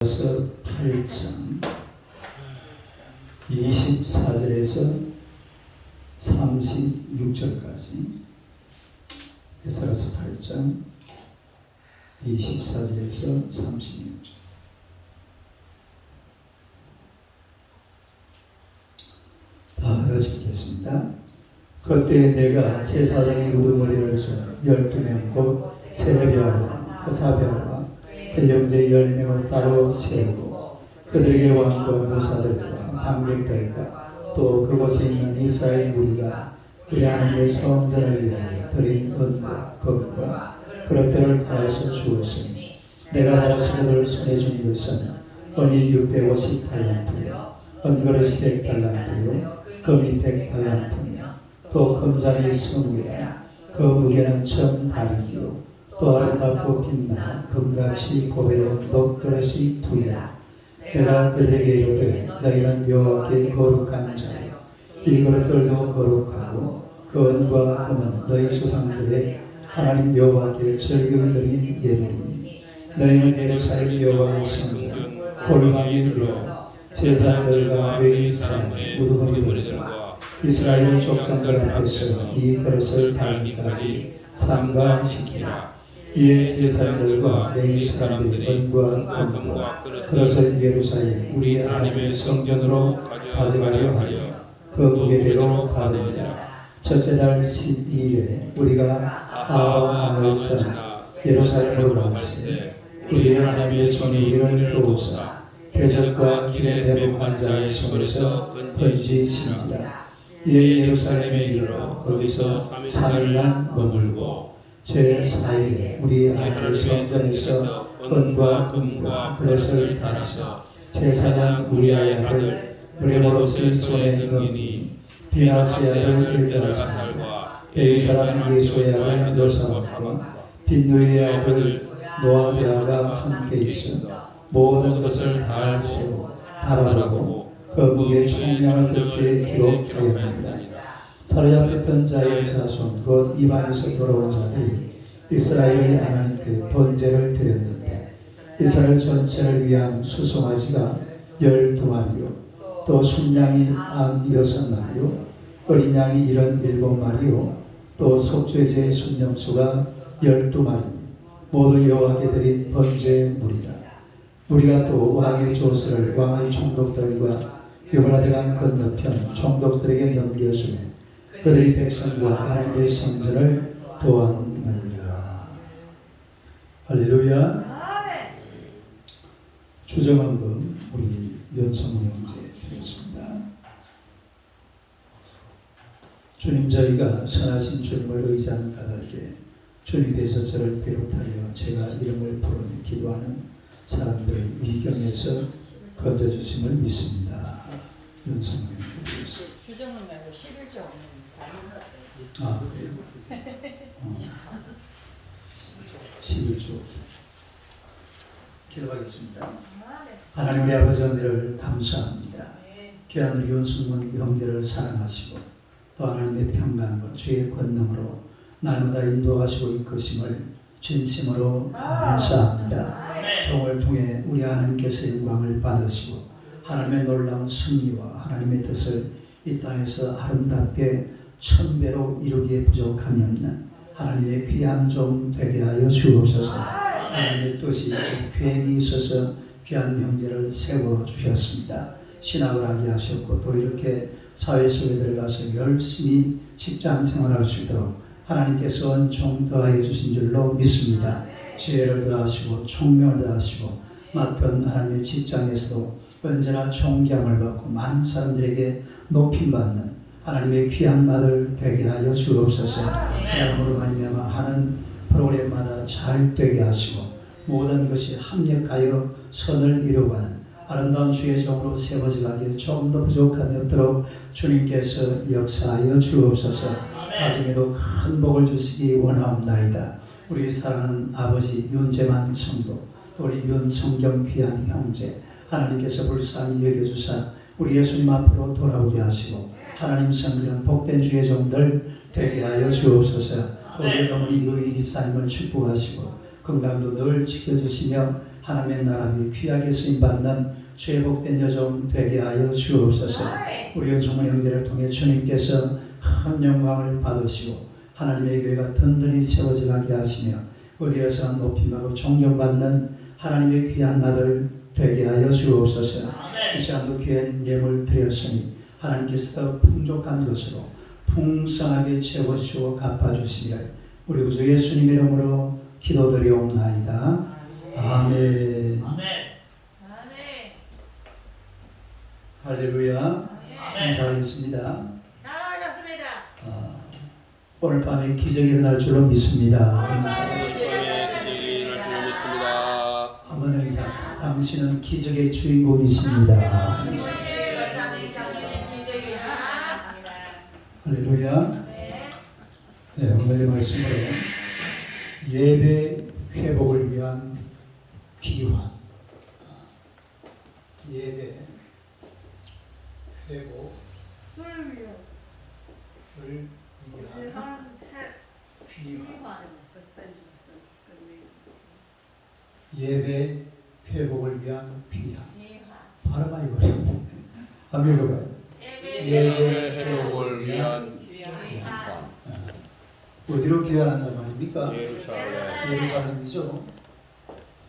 8장 24절에서 36절까지 에스라서 8장 24절에서 36절. 다 같이 읽겠습니다. 그때 내가 제사장의 우두머리를 준 12명 곧 세레비아와 하사벨과 그 형제 10명을 따로 세우고 그들에게 왕과 무사들과 방백들과 또 그곳에 있는 이스라엘 무리가 우리 하나님의 성전을 위하여 드린 은과 금과 그릇들을 달아서 주었으니 내가 달아서 그들을 손에 준 것은 은이 650달란트요 은그릇이 100달란트요 금이 100달란트며 또 금잔이 20개라 그 무게는 1000달이요 또 아름답고 빛나 금같이 보배로운 놋그릇이 2개라. 내가 그들에게 이르되 너희는 여호와께 거룩한 자요 이 그릇들도 거룩하고 그 은과 금은 너희 조상들의 하나님 여호와께 즐거이 드린 예물이니 너희는 예루살렘 여호와의 성전 골방에 이르러 제사장들과 레위사의 우두머리들과 이스라엘 족장들 앞에서 이 그릇을 달기까지 삼가시키라. 이에 제사장들과 레위 사람들이 은과 금과 그릇을 예루살렘 우리 하나님의 성전으로 가져가려 하여 그 무게대로 받으리라. 첫째 달 12일에 우리가 아왕을 떠나 예루살렘으로 가면서 우리 하나님의 손이 우리를 도우사 대적과 길의 내복관자의 손에서 건지신지라. 이에 예루살렘에 이르러 거기서 3일간 머물고 제4일에 우리 하나님의 성전에서 은과 금과 그릇을 달아서 제사장 우리아의 아들 브레모로스의 손에 넣으니 비나스의 아들 일가살과 베이사람 예수의 아들 요사박과 빈누이의 아들 노아드라가 함께 있어 모든 것을 다 세워 달아보고 그 무게 총량을 그때 기록하였느니라. 사로잡혔던 자의 자손 곧 이방에서 돌아온 자들이 이스라엘의 하나님께 번제를 드렸는데 이스라엘 전체를 위한 수송아지가 12마리요 또 순양이 96마리요 어린 양이 77마리요 또 속죄제 순념수가 12마리니 모두 여호와께 드린 번제물이라. 우리가 또 왕의 조서를 왕의 총독들과 유브라데강 건너편 총독들에게 넘겨주매 그들이 백성과 하나님의 성전을 도왔느니라. 할렐루야. 주정원금 우리 연성훈 형제 드렸습니다. 주님, 저희가 선하신 주님을 의지하는 까닭에 주님께서 저를 비롯하여 제가 이름을 부르며 기도하는 사람들을 위경에서 건져주심을 믿습니다. 연성훈 형제 드렸습니다. 주정은 말고 11조 없는 아, 그래요? 11조 기도하겠습니다. 하나님 우리 아버지 은혜를 감사합니다. 귀한 우리 윤승문 형제를 사랑하시고 또 하나님의 평강과 주의 권능으로 날마다 인도하시고 이끄심을 진심으로 감사합니다. 종을 통해 우리 하나님께서 영광을 받으시고 하나님의 놀라운 승리와 하나님의 뜻을 이 땅에서 아름답게 1000배로 이루기에 부족함이 없는 하나님의 귀한 종 되게 하여 주옵소서. 하나님의 뜻이 계획이 있어서 귀한 형제를 세워주셨습니다. 신학을 하게 하셨고 또 이렇게 사회 속에 들어가서 열심히 직장 생활할 수 있도록 하나님께서 은총 더하여 주신 줄로 믿습니다. 지혜를 더하시고 총명을 더하시고 맡은 하나님의 직장에서도 언제나 존경을 받고 많은 사람들에게 높임받는 하나님의 귀한 아들 되게 하여 주옵소서. 하나님으로 말미암아 하는 프로그램마다 잘 되게 하시고 모든 것이 합력하여 선을 이루어가는 아름다운 주의 종으로 세워져 가기에 조금 더 부족함이 없도록 주님께서 역사하여 주옵소서. 나중에도 큰 복을 주시기 원하옵나이다. 우리 사랑하는 아버지 윤재만 성도 또 우리 윤성경 귀한 형제 하나님께서 불쌍히 여겨주사 우리 예수님 앞으로 돌아오게 하시고 하나님 성전 복된 주의 종들 되게 하여 주옵소서. 우리 어머니 유희 집사님을 축복하시고 건강도 늘 지켜주시며 하나님의 나라에 귀하게 쓰임받는 죄복된 여정 되게 하여 주옵소서. 우리 연수문 형제를 통해 주님께서 큰 영광을 받으시고 하나님의 교회가 든든히 세워지게 하시며 어디에서 높임하고 존경받는 하나님의 귀한 나들 되게 하여 주옵소서. 이 시간도 귀한 예물 드렸으니 하나님께서 풍족한 것으로 풍성하게 채워주시고 갚아주시며 우리 구주 예수님 이름으로 기도드리옵나이다. 아멘. 할렐루야. 감사하겠습니다. 오늘 밤에 기적이 일어날 줄로 믿습니다. 한번 의사, 당신은 기적의 주인공이십니다. 할렐루야. 네, 오늘의 말씀으로 예배 회복을 위한 귀환. 예배 회복을 위한 귀환. 예배 회복을 위한 귀환. 발음이 어렵네. 한번 읽어봐요. 예배 회복을 위한 귀환. 어디로 귀환한단 말입니까? 예루살렘. 예루살렘이죠.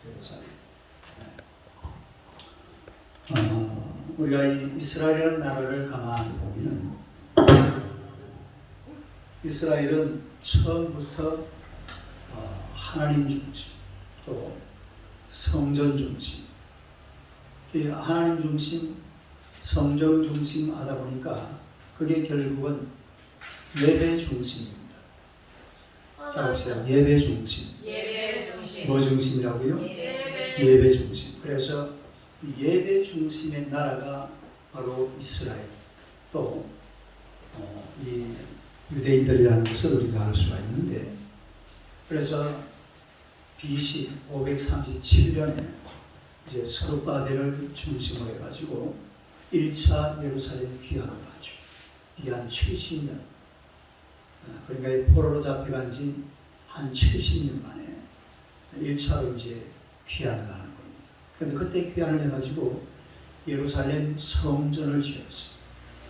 예루살렘. 우리가 이 이스라엘이라는 나라를 가만히 보면은 이스라엘은 처음부터 하나님 중심 또 성전 중심, 하나님 중심, 성전 중심 하다 보니까 그게 결국은 예배 중심입니다. 따라합시다. 예배 중심. 뭐 중심이라고요? 예배 중심. 그래서 이 예배 중심의 나라가 바로 이스라엘. 또 이 유대인들이라는 것을 우리가 알 수가 있는데, 그래서 BC 537년에 이제 스룹바벨을 중심으로 해가지고 1차 예루살렘 귀환을 하죠. 이게 한 70년. 그러니까 포로로 잡혀간 지 한 70년 만에 1차로 이제 귀환을 하는 겁니다. 근데 그때 귀환을 해가지고 예루살렘 성전을 지었어요.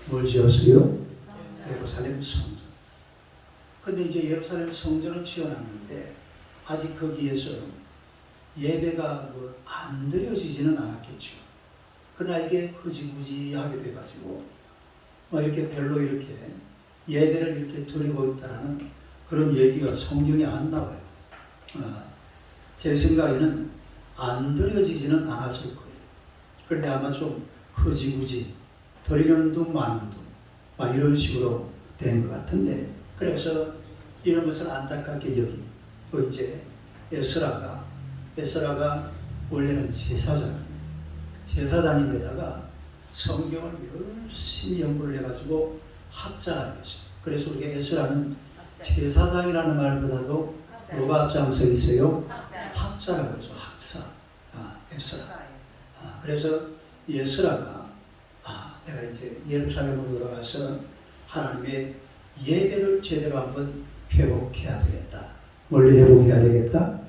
뭘 지었어요? 예루살렘 성전. 근데 이제 예루살렘 성전을 지어놨는데 아직 거기에서 예배가 안 드려지지는 않았겠죠. 그러나 이게 흐지부지하게 돼가지고 이렇게 별로 이렇게 예배를 이렇게 드리고 있다라는 그런 얘기가 성경에 안 나와요. 제 생각에는 안 드려지지는 않았을 거예요. 그런데 아마 좀 흐지부지, 드리는 둥 마는 둥, 막 이런 식으로 된 것 같은데, 그래서 이런 것을 안타깝게 여기 또 이제 에스라가 원래는 제사장인데다가 성경을 열심히 연구를 해가지고 학자가 됐어요. 그래서 우리가 에스라는 제사장이라는 말보다도 뭐가 앞장서 있어요? 학자라고 그러죠. 학사. 에스라. 그래서 에스라가 내가 이제 예루살렘으로 돌아가서 하나님의 예배를 제대로 한번 회복해야 되겠다. 원래 회복해야 되겠다?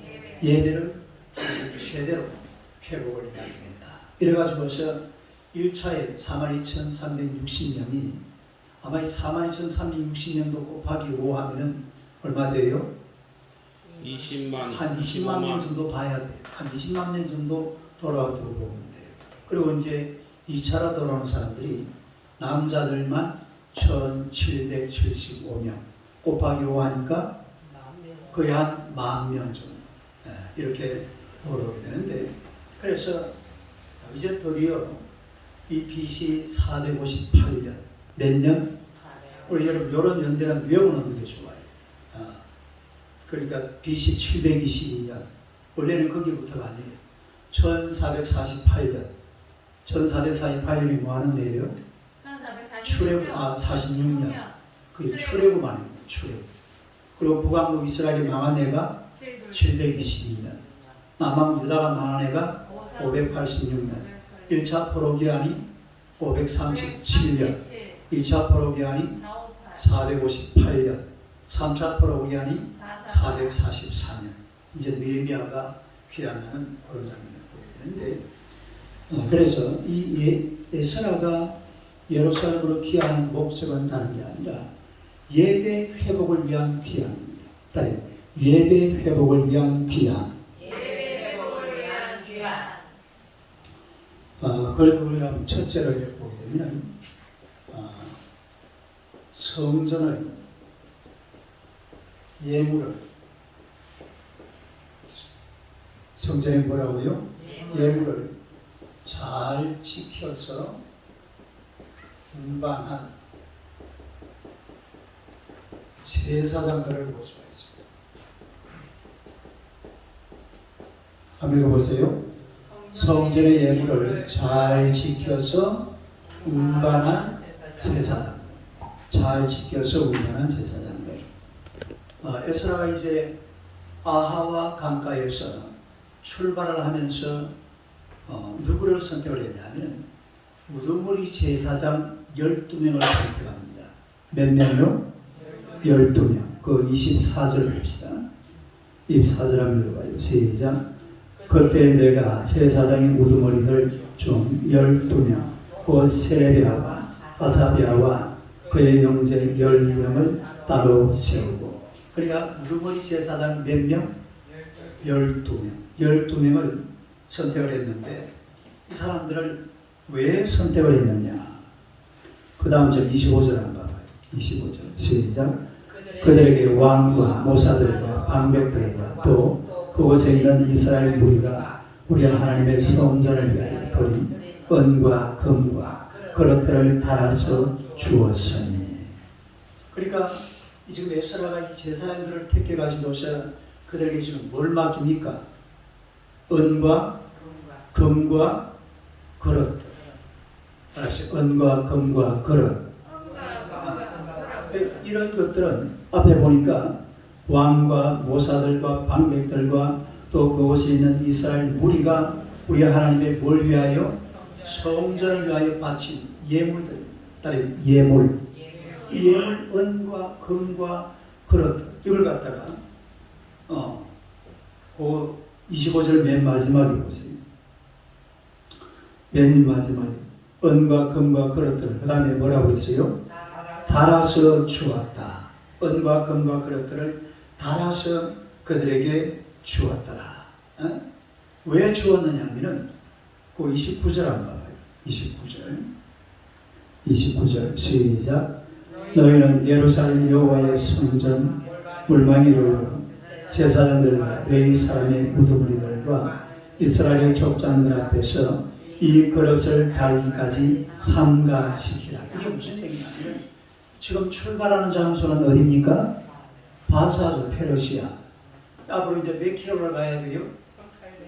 예배를 제대로 회복을 해야 되겠다. 이래가지고서 1차에 42,360명이 아마 이 42,360명도 곱하기 5 하면은 얼마 돼요? 20만. 한 20만 명 정도 봐야 돼요. 한 20만 명 정도 돌아왔다고 보면 돼요. 그리고 이제 2차로 돌아오는 사람들이 남자들만 1,775명 곱하기 5 하니까 거의 한 10,000명 정도 이렇게 돌아오게 되는데, 그래서 이제 드디어 이 BC 458년 몇 년? 우리 여러분 이런 연대는 외우는 게 좋아요. 그러니까 BC 722년 원래는 거기부터가 아니에요. 1448년 1448년이 뭐 하는 데예요? 출애굽 46년 그 출애굽 아닙니다. 출애굽. 그리고 북왕국 이스라엘이 망한 해가 722년, 남왕 유다가 망한 해가 586년, 1차 포로기한이 537년, 2차 포로기한이 458년, 3차 포로기한이 444년. 이제 느헤미야가 귀환하는 그런 장면을 보여요. 되는데 그래서 이 에스라가 예루살렘으로 귀환한 목적은 다른 게 아니라 예배 회복을 위한 귀환입니다. 따라요. 예배 회복을 위한 귀환. 그걸 우리가 첫째로 이렇게 보게 되면 성전의 예물을 성전에 뭐라고요? 예물을 잘 지켜서 운반한 제사장들을 볼 수가 있습니다. 한번 읽어보세요. 성전의 예물을 잘 지켜서 운반한 제사장들. 잘 지켜서 운반한 제사장들. 에스라가 이제 아하와 강가에서 출발을 하면서 누구를 선택을 했냐면 우두머리 제사장 12명을 선택합니다. 몇 명이요? 12명. 그 24절 봅시다. 24절 한번 읽어봐요. 시작. 그때 내가 제사장의 우두머리들 중 12명 곧 세레비아와 아사비아와 그의 형제 10명을 따로 세우고, 그러니까 우두머리 제사장 몇 명? 12명. 12명을 선택을 했는데 이 사람들을 왜 선택을 했느냐? 그 다음 절 25절 한번 봐봐요. 25절 시작. 그들에게 왕과 모사들과 방백들과 또 그곳에 있는 이스라엘 무리가 우리 하나님의 성전을 위하여 드린 은과 금과 그릇들을 달아서 주었으니. 그러니까 지금 에스라가 이 제사장들을 택해 가지고서 그들에게 지금 뭘 맡깁니까? 은과 금과 그릇들. 알았어요? 은과 금과 그릇. 이런 것들은 앞에 보니까 왕과 모사들과 방백들과 또 그곳에 있는 이스라엘 무리가 우리 하나님의 뭘 위하여? 성전을 위하여 바친 예물들입니다. 따로 예물. 예물, 은과 금과 그릇. 이걸 갖다가 그 25절 맨 마지막에 보세요. 맨 마지막에 은과 금과 그릇들. 그 다음에 뭐라고 했어요? 달아서 주었다. 은과 금과 그릇들을 달아서 그들에게 주었더라. 왜 주었느냐 하면은 그 29절 한번 봐봐요. 29절 시작. 너희는 예루살렘 여호와의 성전 물망이로 제사장들과 레위 사람의 우두머리들과 이스라엘 족장들 앞에서 이 그릇을 달기까지 삼가시키라. 이게 무슨 얘기냐면 지금 출발하는 장소는 어디입니까? 바사죠, 페르시아. 앞으로 이제 몇 킬로를 가야 돼요?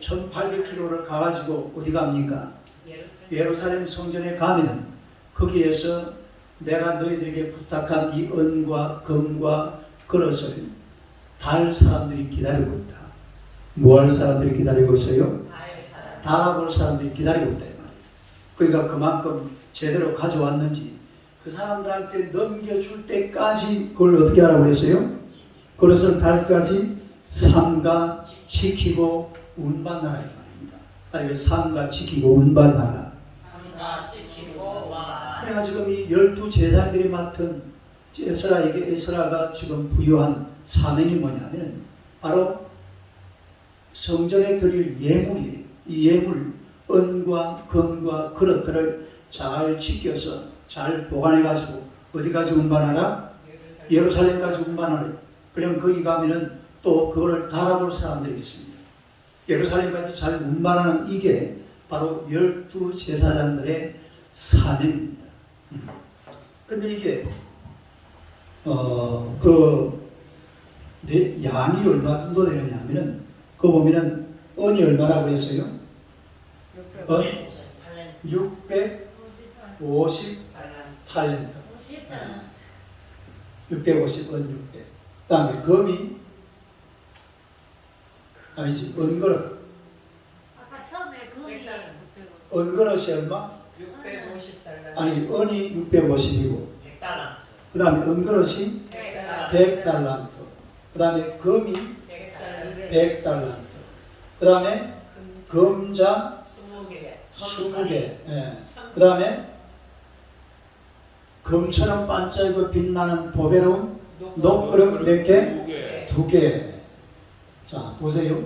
1800킬로를 가가지고 어디 갑니까? 예루살렘 성전에 가면 거기에서 내가 너희들에게 부탁한 이 은과 금과 그릇을 달 사람들이 기다리고 있다. 뭐 할 사람들이 기다리고 있어요? 달아볼 사람들이 기다리고 있다. 그러니까 그만큼 제대로 가져왔는지 그 사람들한테 넘겨줄 때까지 그걸 어떻게 하라고 했어요? 그것을 달까지 삼가시키고 운반하라 이 말입니다. 아니 삼가시키고 운반하라. 그래가 지금 이 12제사장들이 맡은 에스라가 지금 부여한 사명이 뭐냐면 바로 성전에 드릴 예물이에요. 이 예물, 은과 금과 그릇들을 잘 지켜서 잘 보관해가지고 어디까지 운반하라? 예루살렘까지 운반하라. 그럼 거기 가면은 또 그거를 달아볼 사람들이 있습니다. 예루살렘까지 잘 운반하는 이게 바로 12제사장들의 사명입니다. 근데 이게 양이 얼마 정도 되느냐 하면은 그거 보면은 은이 얼마라고 했어요? 650 650은 600. 다음에 금이 아니지 은그릇. 아까 처음에 금이 은그릇이 얼마? 650달러. 아니 은이 650이고 100달러. 그 다음에 은그릇이 100달란트. 그 다음에 금이 100달란트. 그 다음에 금자 20개. 예. 그 다음에 금처럼 반짝이고 빛나는 보배로운 녹그릇 몇 개? 2개. 자, 보세요.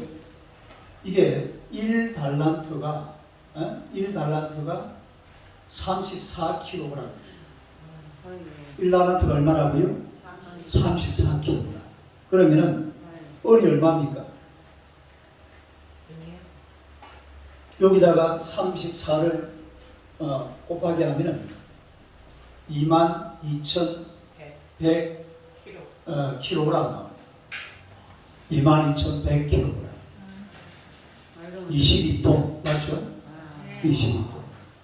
이게 1달란트가 34kg. 1달란트가 얼마라고요? 34kg. 그러면은 은이 얼마입니까? 여기다가 34를 곱하기 하면은 22,100 킬로그램 나와요. 22,100kg. 22톤 맞죠? 22톤.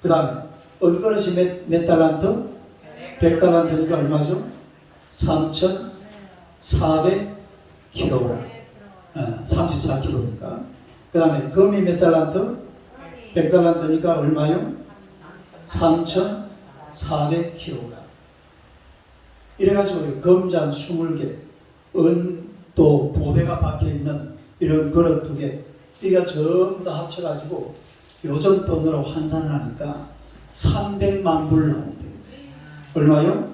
그 다음에 은그릇이 몇 달란트? 100달란트니까 얼마죠? 3,400kg. 34kg니까. 그 다음에 금이 몇 달란트? 100달란트니까 얼마요? 3,400kg. 이래가지고 금잔 20개, 은또 보배가 박혀있는 이런 그릇 2개, 이가 전부 다 합쳐가지고 요즘 돈으로 환산을 하니까 300만 불 나온대요. 얼마요?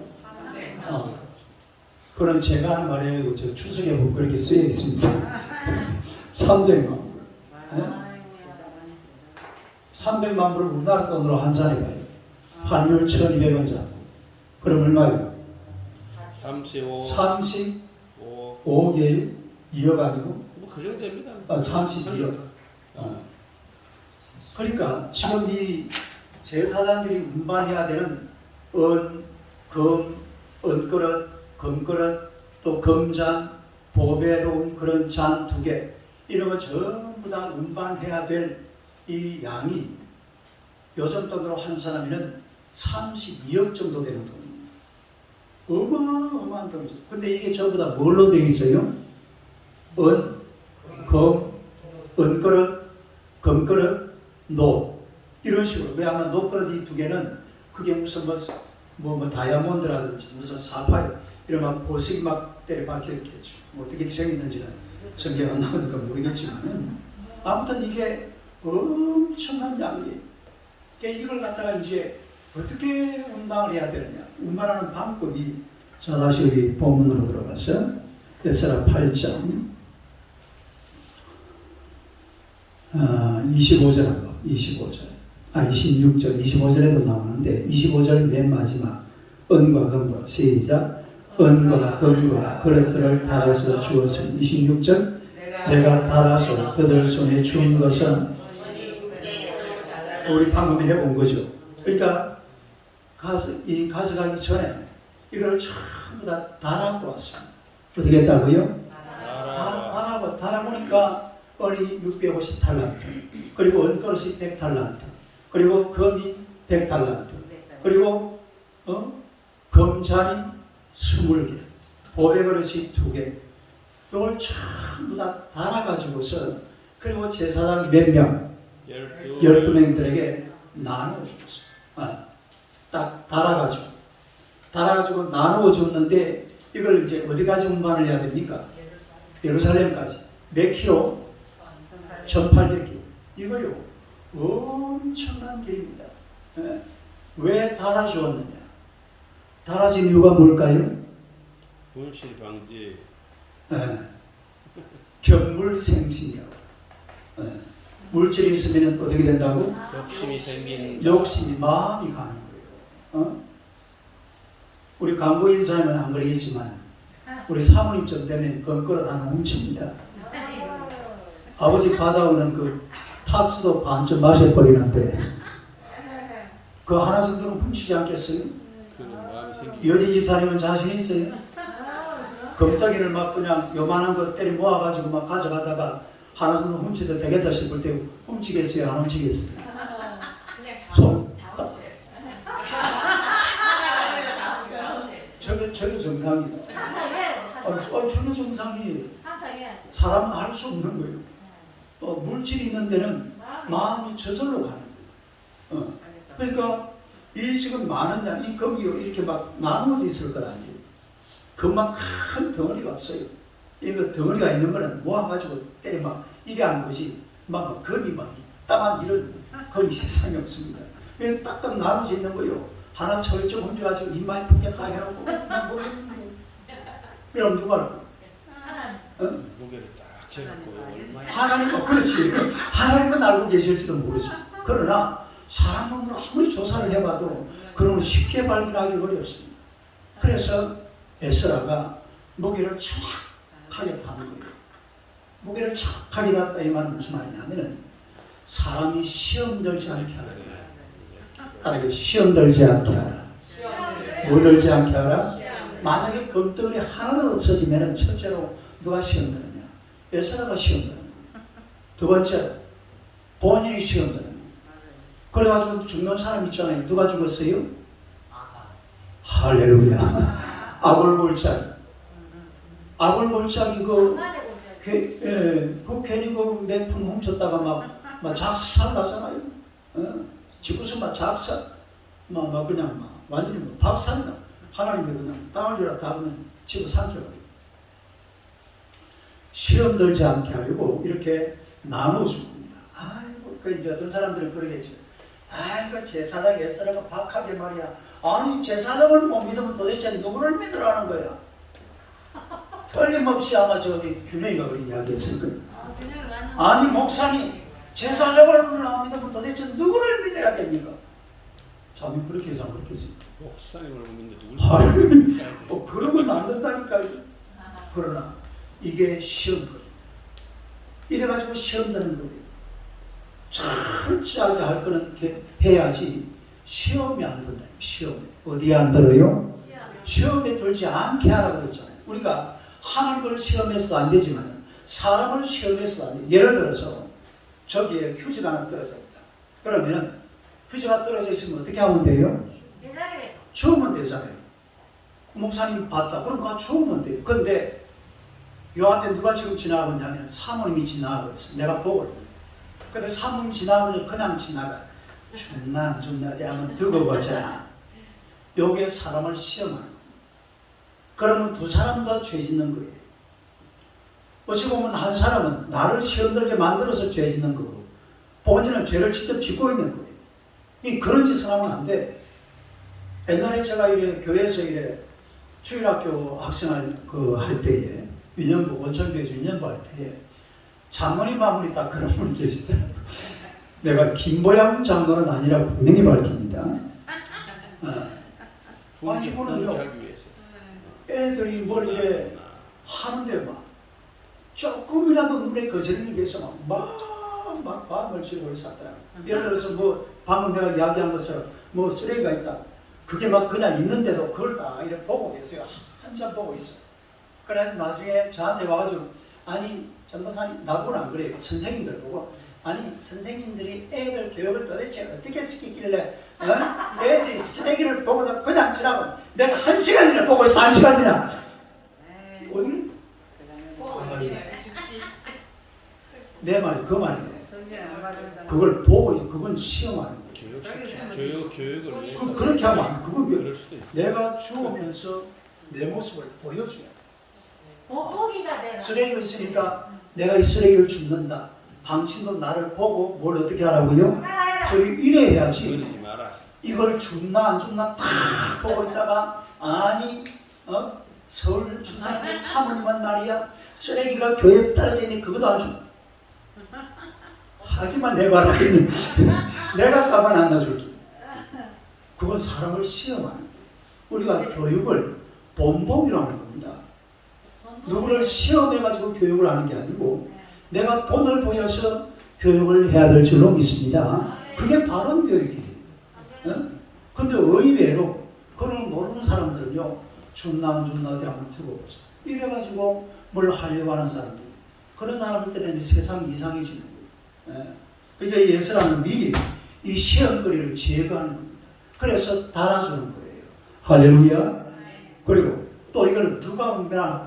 그럼 제가 하는 말이에요. 저 추석에 보면 그렇게 쓰여 있습니다. 300만 불. 네? 300만 불을 우리나라 돈으로 환산해봐요. 환율 1,200원 잡고. 그럼 얼마예요? 35개요? 2억 아니고? 그 정도 됩니다. 32억. 그러니까 지금 이 제사장들이 운반해야 되는 은, 금, 은그릇, 금그릇, 또 금잔, 보배로운 그런 잔 2개, 이런 거 전부 다 운반해야 될 이 양이 요즘 돈으로 환산하면 32억 정도 되는 돈입니다. 어마어마한 돈이죠. 근데 이게 전부 다 뭘로 되어 있어요? 은, 금, 은그릇, 금그릇, 녹, 이런 식으로. 왜냐하면 녹그릇 이 2개는 그게 무슨 뭐 다이아몬드라든지 무슨 사파이어 이런 막 보석이 막 때려 박혀 있겠죠. 뭐 어떻게 생겼는지는 전개가 안 나오니까 모르겠지만 아무튼 이게 엄청난 양이에요. 이걸 갖다가 이제 어떻게 운반을 해야 되느냐. 운반하는 방법이, 자 다시 우리 본문으로 들어가서 에스라 8장 25절하고 26절 25절에도 나오는데 25절 맨 마지막 은과 금과 시작. 은과 금과 그릇들을 달아서 주었으니 26절 내가 달아서 그들 손에 주은 것은 우리 방금 해본 거죠. 그러니까 가져가기 전에 이걸 전부 다 달아고 왔습니다. 어떻게 했다고요? 달아보니까 은이 650달란트, 그리고 은그릇이 100달란트, 그리고 금이 100달란트, 그리고 금잔이 20개, 보배그릇이 2개, 이걸 전부 다 달아가지고서, 그리고 제사장 몇 명? 12명들에게 나눠줬어요. 딱 달아가지고 나누어줬는데, 이걸 이제 어디까지 운반을 해야 됩니까? 예루살렘까지. 몇 킬로? 1800km. 이거요, 엄청난 길입니다. 왜 달아주었느냐? 달아진 이유가 뭘까요? 분실 방지. 견물생심이요. 물질이 있으면 어떻게 된다고? 욕심이 마음이 가는 거예요. 우리 강보인 사람은 안 그러겠지만 우리 사모님쯤 되면 건그릇 하나 훔칩니다. 아버지 받아오는 그 탑스도 반쯤 마셔버리는데 그 하나 정도는 훔치지 않겠어요? 여진 집사님은 자신 있어요? 금덩이를 막 그냥 요만한 거 때려 모아가지고 막 가져가다가 하나 정도 훔쳐도 되겠다 싶을 때 훔치겠어요? 안 훔치겠어요? 저게 정상이다. 저게 정상이에요. 사람은 할 수 없는 거예요. 물질이 있는 데는 마음이 저절로 가는 거예요. 그러니까 이 지금 많은 양, 이 금이 이렇게 막 나누어져 있을 것 아니에요. 금만 큰 덩어리가 없어요. 이거 덩어리가 있는 거는 모아가지고 때려 막 이래 하는 것이 막 금이 막 이따만 이런 거기 세상에 없습니다. 그냥 딱딱 나눠져 있는 거요. 하나 설정 얹어가지고 입만 붓겠다 해놓고 난 모르겠는데. 그럼 누가 알고? 무게를 딱 재갖고 얼마나 하나님은 그렇지. 하나님은 알고 계실지도 모르죠. 그러나 사람 몸으로 아무리 조사를 해봐도 그런 쉽게 발견하기 어렵습니다. 그래서 에스라가 무게를 정확하게 다는 거예요. 무게를 정확하게 놨다 이 말은 무슨 말이냐면은 사람이 시험 들지 않게 하라. 따라해 시험 들지 않게 하라. 뭐 들지 않게 하라? 만약에 금덩어리 하나도 없어지면은 첫째로 누가 시험 드느냐? 에스라가 시험 드는 거예요. 두 번째 본인이 시험 드는 거예요. 그래가지고 죽는 사람 있잖아요. 누가 죽었어요? 할렐루야. 아골골짜기. 아골골짜기 그 괜히 그 매품 훔쳤다가 막 작살 나잖아요. 지구서 막 작살, 막 그냥 막 완전히 뭐 박살나. 하나님이 그냥 땅을 들어 닿으면 집어 삼켜버려요. 시험 들지 않게 하려고 이렇게 나눠준 겁니다. 아이고, 그 이제 어떤 사람들은 그러겠죠. 아이고, 제사장 에스라가 박하게 말이야. 아니, 제사장을 못 믿으면 도대체 누구를 믿으라는 거야? 틀림없이 아마 저기 균형이가 그런 이야기했을 거예요. 아니, 목사님, 제사장을 안 믿으면 도대체 누구를 믿어야 됩니까? 자면 그렇게 해서 그렇겠어요. 목사님을 못 믿는데 누굴 뭐 그런 건 안 된다니까요. 그러나 이게 시험거리. 이래가지고 시험 드는 거예요. 철저하게 할 거는 해야지 시험이 안 든다. 시험에. 어디에 안 들어요? 시험에 들지 않게 하라고 그랬잖아요. 우리가 하나님을 시험해서도 안 되지만 사람을 시험해서도 안 돼요. 예를 들어서 저기에 휴지가 하나 떨어져 있다. 그러면 휴지가 떨어져 있으면 어떻게 하면 돼요? 주우면 되잖아요. 목사님 봤다. 그럼 가 주우면 돼요. 근데 요 앞에 누가 지금 지나가고 있냐면 사모님이 지나가고 있어. 내가 보고 있는. 근데 사모님 지나가면 그냥 지나가. 죽나 안 죽나 한번 두고 보자. 요게 사람을 시험하는 거예요. 그러면 두 사람 다 죄 짓는 거예요. 어찌 보면 한 사람은 나를 시험 들게 만들어서 죄 짓는 거고 본인은 죄를 직접 짓고 있는 거예요. 그런 짓을 하면 안 돼. 옛날에 제가 이래 교회에서 이래 주일학교 학생할 할 때에 위년부 원천교회에서 위년부 할 때에 장로님 아무리 딱 그런 분이 계시더라고요. 내가 김보양 장로는 아니라고 분명히 밝힙니다. 아니 이거는요 애들이 뭘 이래 하는데 막 조금이라도 눈에 거슬리는 게 있어 막 밤을 지르고 있었더라고요. 예를 들어서 뭐 방금 내가 이야기한 것처럼 뭐 쓰레기가 있다. 그게 막 그냥 있는데도 그걸 다 이렇게 보고 계세요. 한참 보고 있어. 그래서 나중에 저한테 와가지고 아니 전도사님 나보고는 안 그래요. 선생님들 보고 아니 선생님들이 애들 교육을 도대체 어떻게 시키길래 애들이 쓰레기를 보고 그냥 지나고 내가 1시간이나 보고 있어. 1시간이나 오늘 내 말이 그 말이에요. 그걸 보고 그건 시험하는 거예요. 교육을 위해서 그렇게 하면 안 돼. 그건 그럴 수도 있어요. 내가 주우면서 내 모습을 보여줘야 돼. 쓰레기가 있으니까 내가 이 쓰레기를 줍는다. 당신도 나를 보고 뭘 어떻게 하라고요? 소위 이래 해야지. 그러지 마라. 이걸 줍나 안 줍나 다 보고 있다가 아니 서울 주사님 사모님은 말이야 쓰레기가 교회에 떨어져 있는 그것도 안 줘. 하기만 내가 하라더니 내가 가만 안 놔줄게. 그건 사람을 시험하는 거예요. 우리가 교육을 본봉이라고 하는 겁니다. 누구를 시험해가지고 교육을 하는 게 아니고 내가 본을 보여서 교육을 해야 될 줄로 믿습니다. 그게 바른 교육이에요. 근데 의외로 그걸 모르는 사람들은요 줍나 안 줍나 어디 한번 두고 보자. 이래가지고 뭘 하려고 하는 사람들 그런 사람들한테는 세상이 이상해지는 거예요. 그게 예수라는 미리 이 시험거리를 제거하는 겁니다. 그래서 달아주는 거예요. 할렐루야. 그리고 또 이걸 누가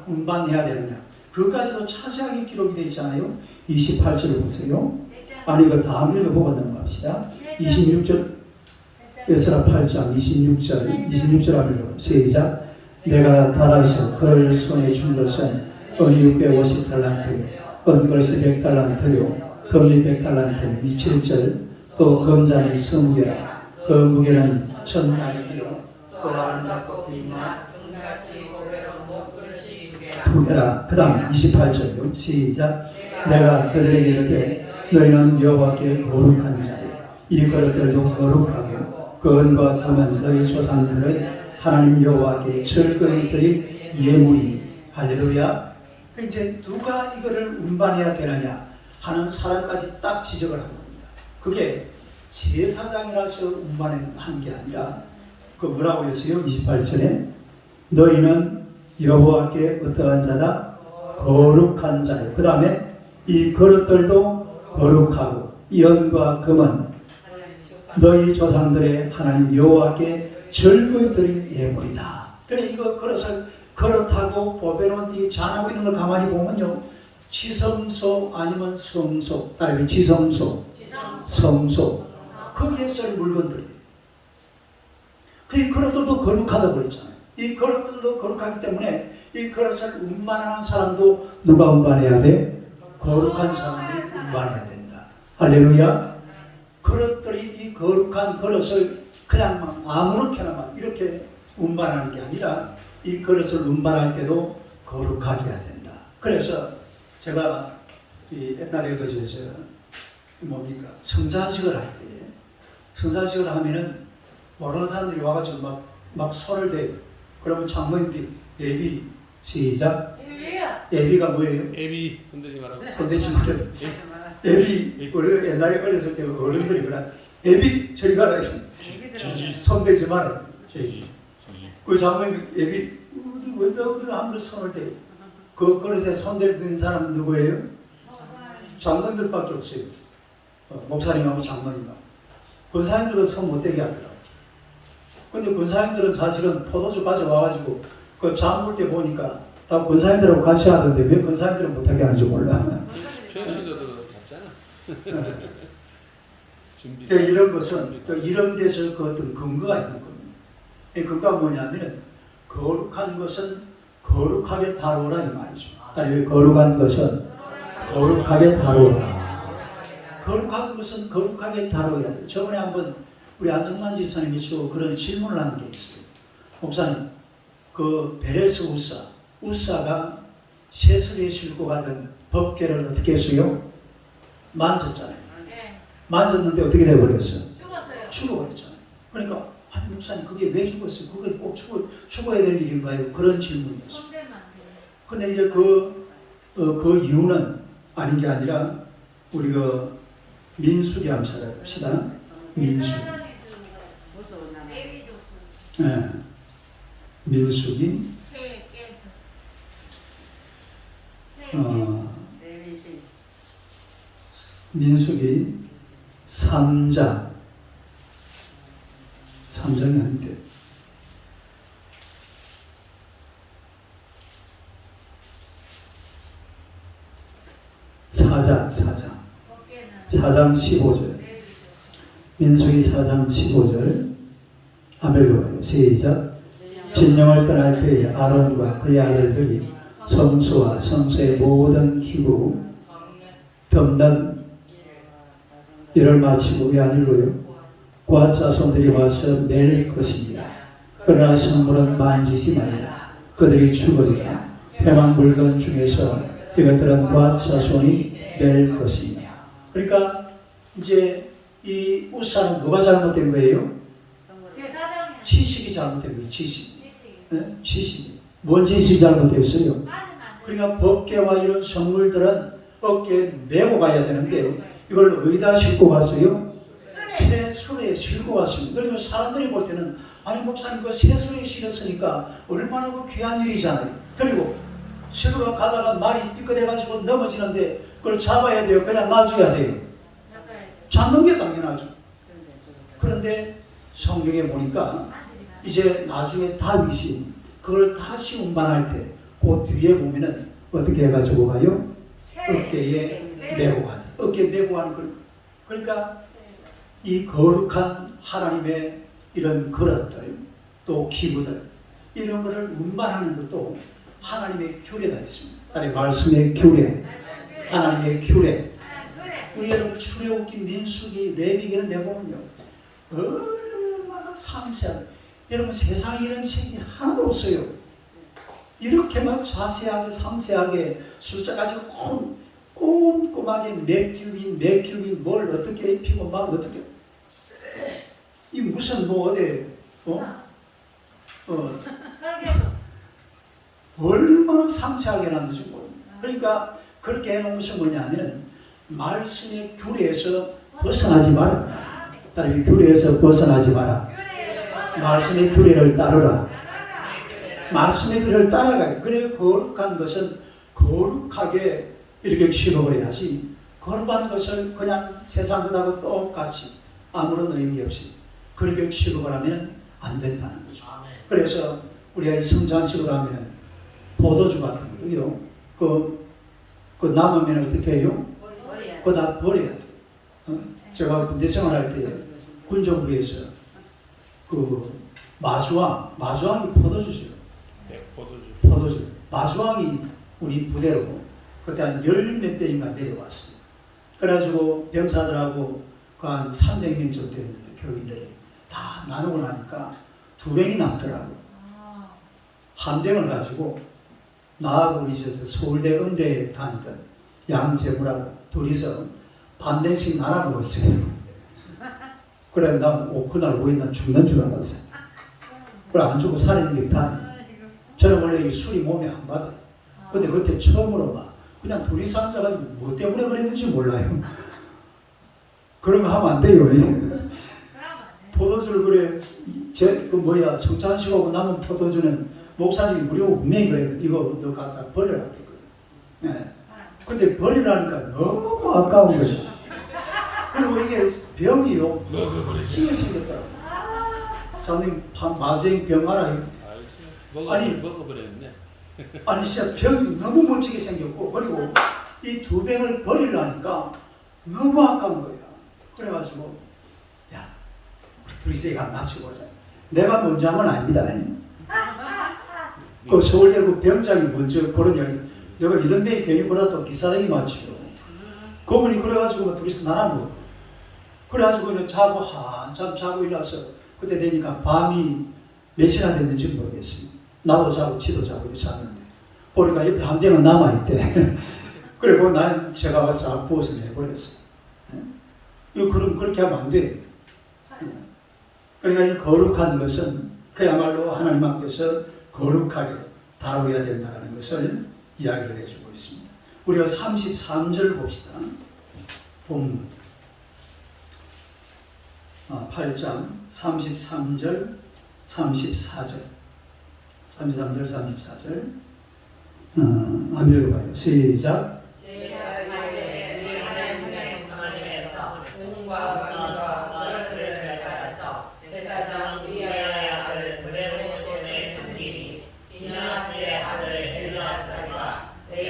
운반해야 되느냐. 그것까지도 자세하게 기록이 되어 있잖아요. 28절을 보세요. 아니 이거 다음 읽어보고 넘어갑시다. 26절 에스라 8장 26절 하면 시작. 내가 달아서 그를 손에 준 것은 은이 650달란트, 은걸스 100달란트요, 금이 100달란트. 27절 또 검자는 성무게라. 그 무게는 천날이기로 또 아름답고 빛나 금같이 고배로 목글씨 두 개라. 그 다음 28절 시작. 내가 그들에게 이르되 너희는 여호와께 거룩한 자요 이 그릇들도 거룩하고 그 은과 금은 너희 조상들의 하나님 여호와께 철거히 드릴 예물이니. 할렐루야. 이제 누가 이거를 운반해야 되느냐 하는 사람까지 딱 지적을 한 겁니다. 그게 제사장이라서 운반한 게 아니라 그 뭐라고 했어요? 28절에 너희는 여호와께 어떠한 자다? 거룩한 자요. 그 다음에 이 그릇들도 거룩하고 이 은과 금은 너희 조상들의 하나님 여호와께 절거히 드린 예물이다. 그래 이거 그릇을 그릇하고 보배로 이 잔하고 있는 걸 가만히 보면요, 지성소 아니면 성소, 아니 지성소, 성소, 거기에 쓸 물건들이에요. 그 그릇들도 거룩하다고 그랬잖아요. 이 그릇들도 거룩하기 때문에 이 그릇을 운반하는 사람도 누가 운반해야 돼? 거룩한 사람들이 운반해야 된다. 할렐루야. 그릇들이 이 거룩한 그릇을 그냥 막 아무렇게나 이렇게 운반하는 게 아니라 이 그릇을 운반할 때도 거룩하게 해야 된다. 그래서 제가 이 옛날에 뭡니까 성찬식을 할 때, 성찬식을 하면은 모르는 사람들이 와가지고 막 손을 대요. 그러면 장모님들이 예비 시작. 예비가 뭐예요? 애비 흔들지 말라고. 손대지 말아요. 예비 우리 옛날에 어렸을 때 어른들이 그래 예비 저리 가라 손대지 말아요. 그 장모님 예비 원장들 한번 손을 대요. 그 그릇에 손댈 수 있는 사람은 누구예요? 장모님들밖에 없어요. 목사님하고 장모님하고. 권사님들은 손 못 대게 하더라고요. 근데 권사님들은 사실은 포도주 가져와가지고 그 잠볼 때 보니까 다 권사님들하고 같이 하던데 왜 권사님들은 못하게 하는지 몰라. 최신도도 잡잖아. 준비. 이런 것은 또 이런 데서 그 어떤 근거가 있는 겁니다. 이 근거가 뭐냐면 거룩한 것은 거룩하게 다루라 이 말이죠. 아니 거룩한 것은 거룩하게 다루라. 거룩한 것은 거룩하게 다뤄야 돼요. 저번에 한번 우리 안정란 집사님이 저 그런 질문을 한 게 있어요. 목사님, 그 베레스 우사가 세술에 싣고 가던 법궤를 어떻게 했어요? 만졌잖아요. 만졌는데 어떻게 돼버렸어요? 죽어버렸잖아요. 그러니까 아니 목사님 그게 왜 죽었어요? 그게 꼭 죽어야 될 일인가요? 그런 질문이었어요. 근데 이제 그 이유는 아닌 게 아니라 우리가 민수기 한번 찾아봅시다. 민수기. 네. 민수기. 민수기 3장이 아닌데 4장 15절. 민수기 4장 15절. 아벨로가요. 시작. 진영을 떠날 때에 아론과 그의 아들들이 성소와 성소의 모든 기구 덮는 일을 마치고 왜 안 읽어요? 과 자손들이 와서 낼 것입니다. 그러나 성물은 만지지 말라. 그들이 죽으리라. 회막 물건 중에서 이것들은 과 자손이 낼 것입니다. 그러니까 이제 이 우사는 뭐가 잘못된 거예요? 지식이 잘못된 거예요. 지식. 네? 지식. 뭔 지식이 잘못되었어요? 그러니까 법궤와 이런 성물들은 어깨에 메고 가야 되는데 이걸 어디다 싣고 갔어요? 새술에 싣고 갔습니다. 그러면 사람들이 볼 때는 아니 목사님 그 새술에 실었으니까 얼마나 그 귀한 일이잖아요. 그리고 싣고 가다가 말이 삐끗해가지고 넘어지는데 그걸 잡아야 돼요? 그냥 놔줘야 돼요? 잡는 게 당연하죠. 그런데 성경에 보니까 이제 나중에 다윗이 그걸 다시 운반할 때 그 뒤에 보면은 어떻게 해가지고 가요? 어깨에 메고 가죠. 어깨에 메고 가는 걸. 그러니까 이 거룩한 하나님의 이런 그릇들 또 기구들 이런 거를 운반하는 것도 하나님의 규례가 있습니다. 아니 말씀의 규례, 하나님의 규례. 우리 여러분 출애굽기, 민수기, 레위기를 내보면요 얼마나 상세하게, 여러분 세상에 이런 책이 하나도 없어요. 이렇게 막 자세하게 상세하게 숫자까지 꼼꼼하게 몇 큐빈 뭘 어떻게 입히고 막 어떻게, 이 무슨 뭐 어디 얼마나 상세하게 하는지 모릅니다. 그러니까 그렇게 해놓은 것은 뭐냐면 말씀의 규례에서 벗어나지 마라. 따라서 규례에서 벗어나지 마라. 말씀의 규례를 따르라. 말씀의 규례를 따라가요. 그래 거룩한 것은 거룩하게 이렇게 취급을 해야지, 거룩한 것을 그냥 세상 것하고 똑같이 아무런 의미 없이 그렇게 취급을 하면 안 된다는 거죠. 그래서 우리가 성찬식으로 하면 포도주 같은 것도요, 그 남으면 어떻게 해요? 그거 다 버려야 돼요. 제가 군대 생활할 때 군정부에서 그 마주왕이 포도주죠. 네, 포도주. 마주왕이 우리 부대로 그때 한 열 몇 배인가 내려왔어요. 그래가지고 병사들하고 그 한 300명 정도 됐는데 교인들이 다 나누고 나니까 2병이 남더라고. 한 병을 가지고 나하고 우리 집에서 서울대 음대에 다니던 양재구라고 둘이서 반병씩 나눠 먹었어요. 그래 나 그날 오해 난 죽는 줄 알았어요. 그래 안 죽고 살아있는 게 다행이에요. 저는 원래 술이 몸에 안 받아요. 근데 그때 처음으로 막 그냥 둘이서 앉아가지고 뭐 때문에 그랬는지 몰라요. 그런 거 하면 안 돼요. 포도주를 그래 성찬식하고 남은 포도주는 목사님이 무료 분명히 그래요. 이거 너 갖다 버려라 그랬거든. 네. 근데 버리라니까 너무 아까운 거예요. 그리고 이게 병이요 찌게 생겼더라고. 장님 마주행 병 알아요? 먹어버렸네. 아니 진짜 병이 너무 멋지게 생겼고, 그리고 이 2병을 버리려니까 너무 아까운 거야. 그래가지고 야 우리 둘이서 이거 마시고 오자. 내가 먼저 한 건 아닙니다. 그 서울대 그 병장이 먼저 그런 이야기, 내가 이런 병이 괜히 그러다 기사들이 많지요. 그분이 그래가지고 둘이서 나눠. 그래가지고 자고 한참 자고 일어나서 그때 되니까 밤이 몇 시간 됐는지 모르겠어요. 나도 자고 지도 자고 이렇게 잤는데 보니까 옆에 한 병은 남아있대. 그리고 난 제가 와서 부어서 내버렸어. 이거 그렇게 하면 안 돼. 그러니까 이 거룩한 것은 그야말로 하나님 앞에서 거룩하게 다루어야 된다는 것을 이야기를 해주고 있습니다. 우리가 33절 봅시다. 본문 8장 33절 34절 33절 34절 한번 읽어봐요. 시작.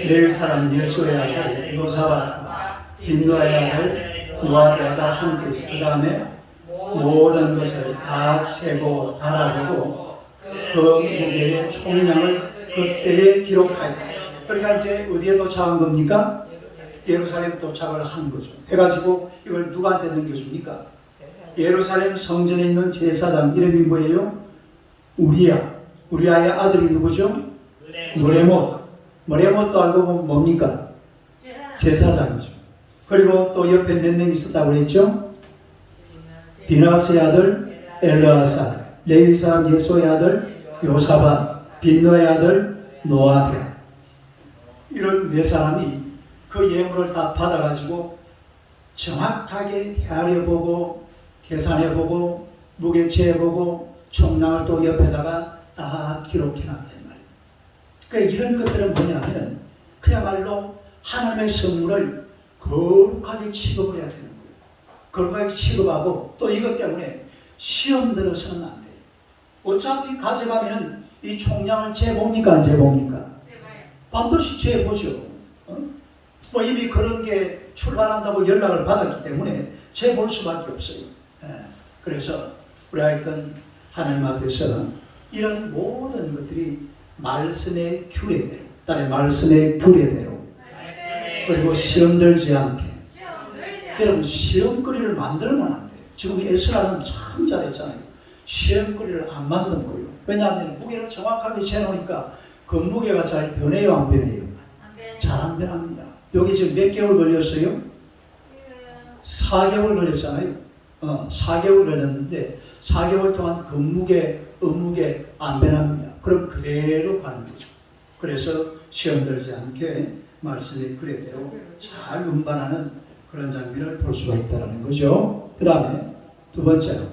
레위 사람 예수의 아들 요사박과 빈노의 아들 노아디아가 함께 있어. 그 다음에 모든 것을 다 세고 달아보고 그 무게의 총량을 그때에 기록하였다. 그러니까 이제 어디에 도착한 겁니까? 예루살렘 도착을 한 거죠. 해가지고 이걸 누구한테 넘겨줍니까? 예루살렘 성전에 있는 제사장 이름이 뭐예요? 우리아의 아들이 누구죠? 머레못도 알고 보면 뭡니까? 제사장이죠. 그리고 또 옆에 몇 명 있었다고 그랬죠? 비나스의 아들 엘르아살, 레위 사람 예소의 아들 요사밧, 빈노의 아들 노아디아. 이런 네 사람이 그 예물을 다 받아가지고 정확하게 헤아려보고 계산해보고 무게체해보고 총량을 또 옆에다가 다 기록해놨단 말이에요. 그러니까 이런 것들은 뭐냐면 그야말로 하나님의 선물을 거룩하게 취급을 해야 되는 거예요. 거룩하게 취급하고 또 이것 때문에 시험 들어서는 안 돼요. 어차피 가져가면 이 총량을 재봅니까 안 재봅니까? 반드시 재보죠. 뭐 이미 그런 게 출발한다고 연락을 받았기 때문에 재볼 수밖에 없어요. 그래서 우리 하여튼 하나님 앞에서 이런 모든 것들이 말씀의 규례대로, 딸의 말씀의 규례대로, 그리고 시험 들지 않게 여러분 시험거리를 만들면 안 돼요. 지금 에스라는 참 잘했잖아요. 시험거리를 안 만든 거예요. 왜냐하면 무게를 정확하게 재놓으니까 그 무게가 잘 변해요, 안 변해요? 잘 안 변합니다. 여기 지금 몇 개월 걸렸어요? 4개월 걸렸잖아요. 4개월 걸렸는데 4개월 동안 그 무게, 무게 안 변합니다. 그럼 그대로 가는 거죠. 그래서 시험 들지 않게 말씀이 그래대로 잘 운반하는 그런 장면을 볼 수가 있다는 거죠. 그 다음에 두 번째로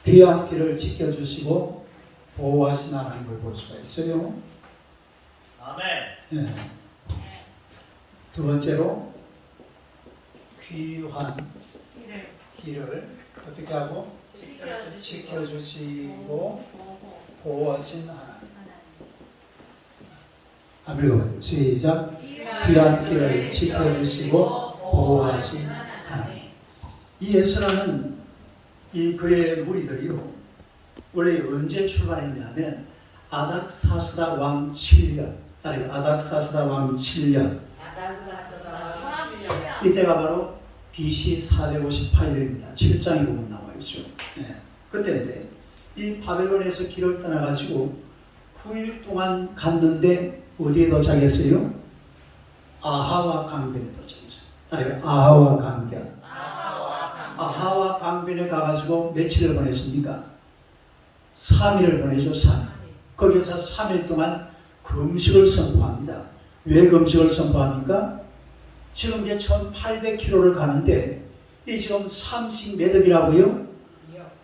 귀한 길을 지켜주시고 보호하시나라는 걸 볼 수가 있어요. 아멘. 예. 두 번째로 귀한 길을 어떻게 하고 지켜주시고 보호하신 하나님. 한번 읽어봐요. 시작. 귀한 길을 지켜주시고 보호하신 하나님. 이 에스라는 이 그의 무리들이요, 원래 언제 출발했냐면 아닥사스다 왕 7년, 아닥사스다 왕 7년, 이때가 바로 BC 458년입니다. 7장에 보면 나와 있죠. 네. 그때인데 이 바벨론에서 길을 떠나가지고 9일 동안 갔는데 어디에 도착했어요? 아하와 강변에 도착했어요. 아하와 강변. 아하와 강변에 가가지고 며칠을 보냈습니까? 3일을 보내죠. 3일. 거기서 3일 동안 금식을 선포합니다. 왜 금식을 선포합니까? 지금 이제 1800km를 가는데 이 지금 30몇 억이라고요?